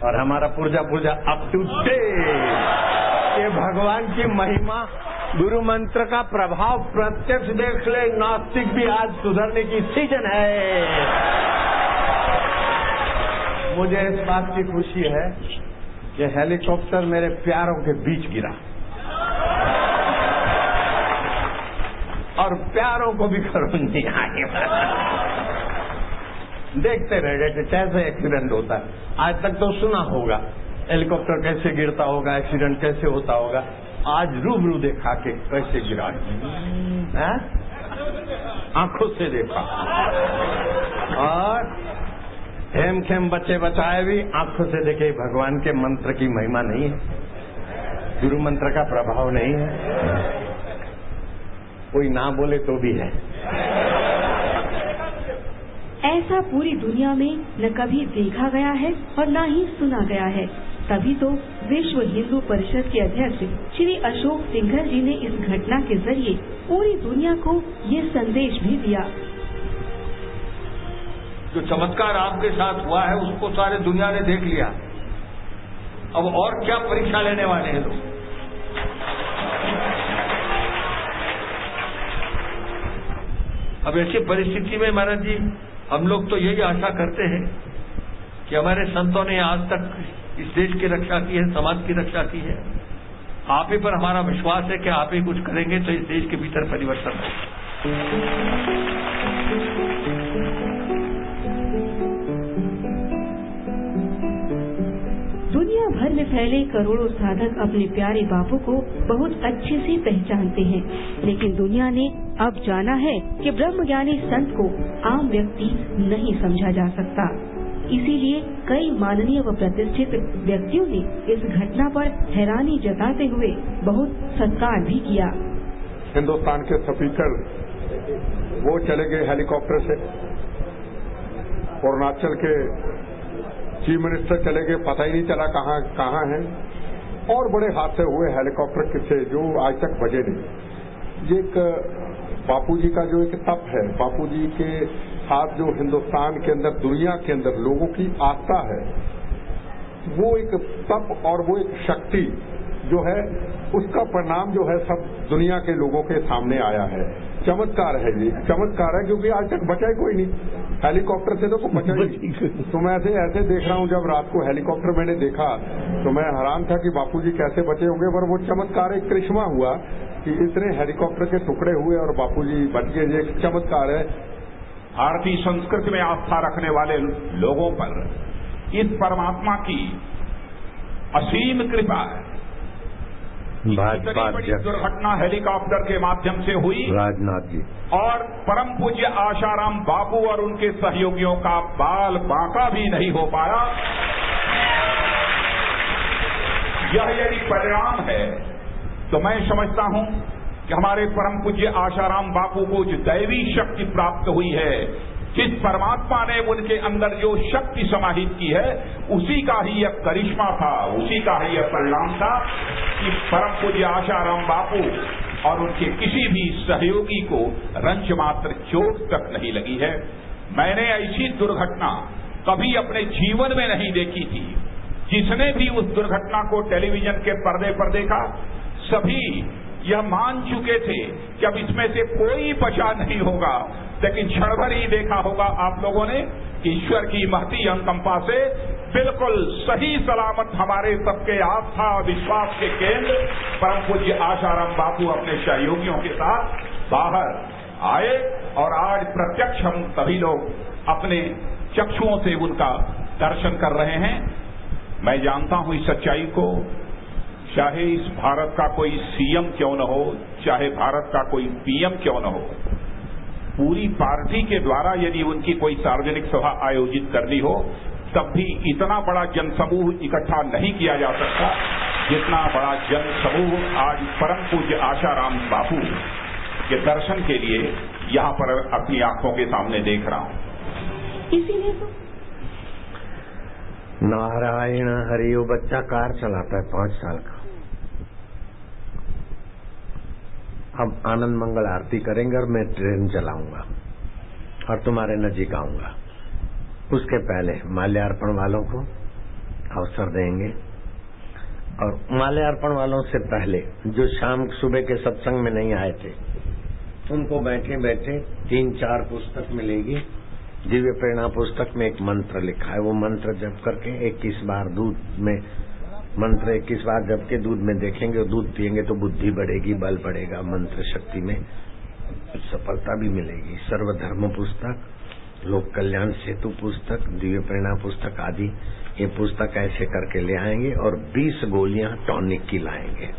और हमारा पुर्जा पुर्जा अप टू डेट। ये भगवान की महिमा, गुरु मंत्र का प्रभाव प्रत्यक्ष देख ले। नास्तिक भी आज सुधरने की सीजन है। मुझे इस बात की खुशी है कि हेलीकॉप्टर मेरे प्यारों के बीच गिरा और प्यारों को भी खरोंच नहीं आई। देखते रहे कैसे एक्सीडेंट होता है। आज तक तो सुना होगा हेलीकॉप्टर कैसे गिरता होगा, एक्सीडेंट कैसे होता होगा। आज रूबरू देखा कि कैसे गिरा, आंखों से देखा। और हेम खेम बच्चे बचाए भी आंखों से देखे। भगवान के मंत्र की महिमा नहीं है, गुरु मंत्र का प्रभाव नहीं है। कोई ना बोले तो भी है। ऐसा पूरी दुनिया में न कभी देखा गया है और न ही सुना गया है। तभी तो विश्व हिंदू परिषद के अध्यक्ष श्री अशोक सिंघल जी ने इस घटना के जरिए पूरी दुनिया को ये संदेश भी दिया। जो चमत्कार आपके साथ हुआ है उसको सारे दुनिया ने देख लिया। अब और क्या परीक्षा लेने वाले हैं लोग। अब ऐसी परिस्थिति में महाराज जी हम लोग तो यही आशा करते हैं कि हमारे संतों ने आज तक इस देश की रक्षा की है, समाज की रक्षा की है। आप ही पर हमारा विश्वास है कि आप ही कुछ करेंगे तो इस देश के भीतर परिवर्तन होगा। दुनिया भर में फैले करोड़ों साधक अपने प्यारे बापू को बहुत अच्छे से पहचानते हैं, लेकिन दुनिया ने अब जाना है कि ब्रह्मज्ञानी संत को आम व्यक्ति नहीं समझा जा सकता। इसीलिए कई माननीय व प्रतिष्ठित व्यक्तियों ने इस घटना पर हैरानी जताते हुए बहुत सत्कार भी किया। हिंदुस्तान के स्पीकर वो चले गए हेलीकॉप्टर से, अरुणाचल के चीफ मिनिस्टर चले गए, पता ही नहीं चला कहाँ हैं। और बड़े हादसे हुए हेलीकॉप्टर से जो आज तक बजे नहीं। ये एक बापूजी का जो एक तप है, बापूजी के साथ जो हिंदुस्तान के अंदर, दुनिया के अंदर लोगों की आस्था है, वो एक तप और वो एक शक्ति जो है उसका परिणाम जो है सब दुनिया के लोगों के सामने आया है। चमत्कार है जी, चमत्कार है, क्योंकि आज तक बचा ही कोई नहीं हेलीकॉप्टर से, तो बचा ही। तो मैं ऐसे देख रहा हूँ, जब रात को हेलीकॉप्टर मैंने देखा तो मैं हैरान था कि बापूजी कैसे बचे होंगे। पर वो चमत्कार, एक करिश्मा हुआ कि इतने हेलीकॉप्टर के टुकड़े हुए और बापूजी बच गए। ये एक चमत्कार है। भारतीय संस्कृति में आस्था रखने वाले लोगों पर इस परमात्मा की असीम कृपा है। इतनी बड़ी दुर्घटना हेलीकॉप्टर के माध्यम से हुई, राजनाथ जी, और परम पूज्य आशाराम बापू और उनके सहयोगियों का बाल बांका भी नहीं हो पाया। यह यदि परिणाम है तो मैं समझता हूं कि हमारे परम पूज्य आशाराम बापू को जो दैवी शक्ति प्राप्त हुई है, जिस परमात्मा ने उनके अंदर जो शक्ति समाहित की है, उसी का ही यह करिश्मा था, उसी का ही यह परिणाम था। कि परम पूज्य आशाराम बापू और उनके किसी भी सहयोगी को रंच मात्र चोट तक नहीं लगी है। मैंने ऐसी दुर्घटना कभी अपने जीवन में नहीं देखी थी। जिसने भी उस दुर्घटना को टेलीविजन के पर्दे पर देखा, सभी यह मान चुके थे कि अब इसमें से कोई बचा नहीं होगा। लेकिन क्षण भर ही देखा होगा आप लोगों ने कि ईश्वर की महती अनुकंपा से बिल्कुल सही सलामत हमारे सबके आस्था और विश्वास के केंद्र परम पूज्य आशाराम बापू अपने सहयोगियों के साथ बाहर आए और आज प्रत्यक्ष हम सभी लोग अपने चक्षुओं से उनका दर्शन कर रहे हैं। मैं जानता हूं इस सच्चाई को, चाहे इस भारत का कोई सीएम क्यों न हो, चाहे भारत का कोई पीएम क्यों न हो, पूरी पार्टी के द्वारा यदि उनकी कोई सार्वजनिक सभा आयोजित करनी हो तब भी इतना बड़ा जनसमूह इकट्ठा नहीं किया जा सकता जितना बड़ा जनसमूह आज परम पूज्य आशाराम बापू के दर्शन के लिए यहाँ पर अपनी आंखों के सामने देख रहा हूं। इसीलिए तो नारायण हरि, वो बच्चा कार चलाता है 5 साल का। अब आनंद मंगल आरती करेंगे और मैं ट्रेन चलाऊंगा और तुम्हारे नजीक आऊंगा। उसके पहले माल्यार्पण वालों को अवसर देंगे और माल्यार्पण वालों से पहले जो शाम सुबह के सत्संग में नहीं आए थे उनको बैठे बैठे 3-4 पुस्तक मिलेगी। दिव्य प्रेरणा पुस्तक में एक मंत्र लिखा है, वो मंत्र जप करके 21 बार दूध में मंत्र 21 बार जप के दूध में देखेंगे और दूध पिएंगे तो बुद्धि बढ़ेगी, बल बढ़ेगा, मंत्र शक्ति में सफलता भी मिलेगी। सर्वधर्म पुस्तक, लोक कल्याण सेतु पुस्तक, दिव्य प्रेरणा पुस्तक आदि ये पुस्तक ऐसे करके ले आएंगे और 20 गोलियां टॉनिक की लाएंगे।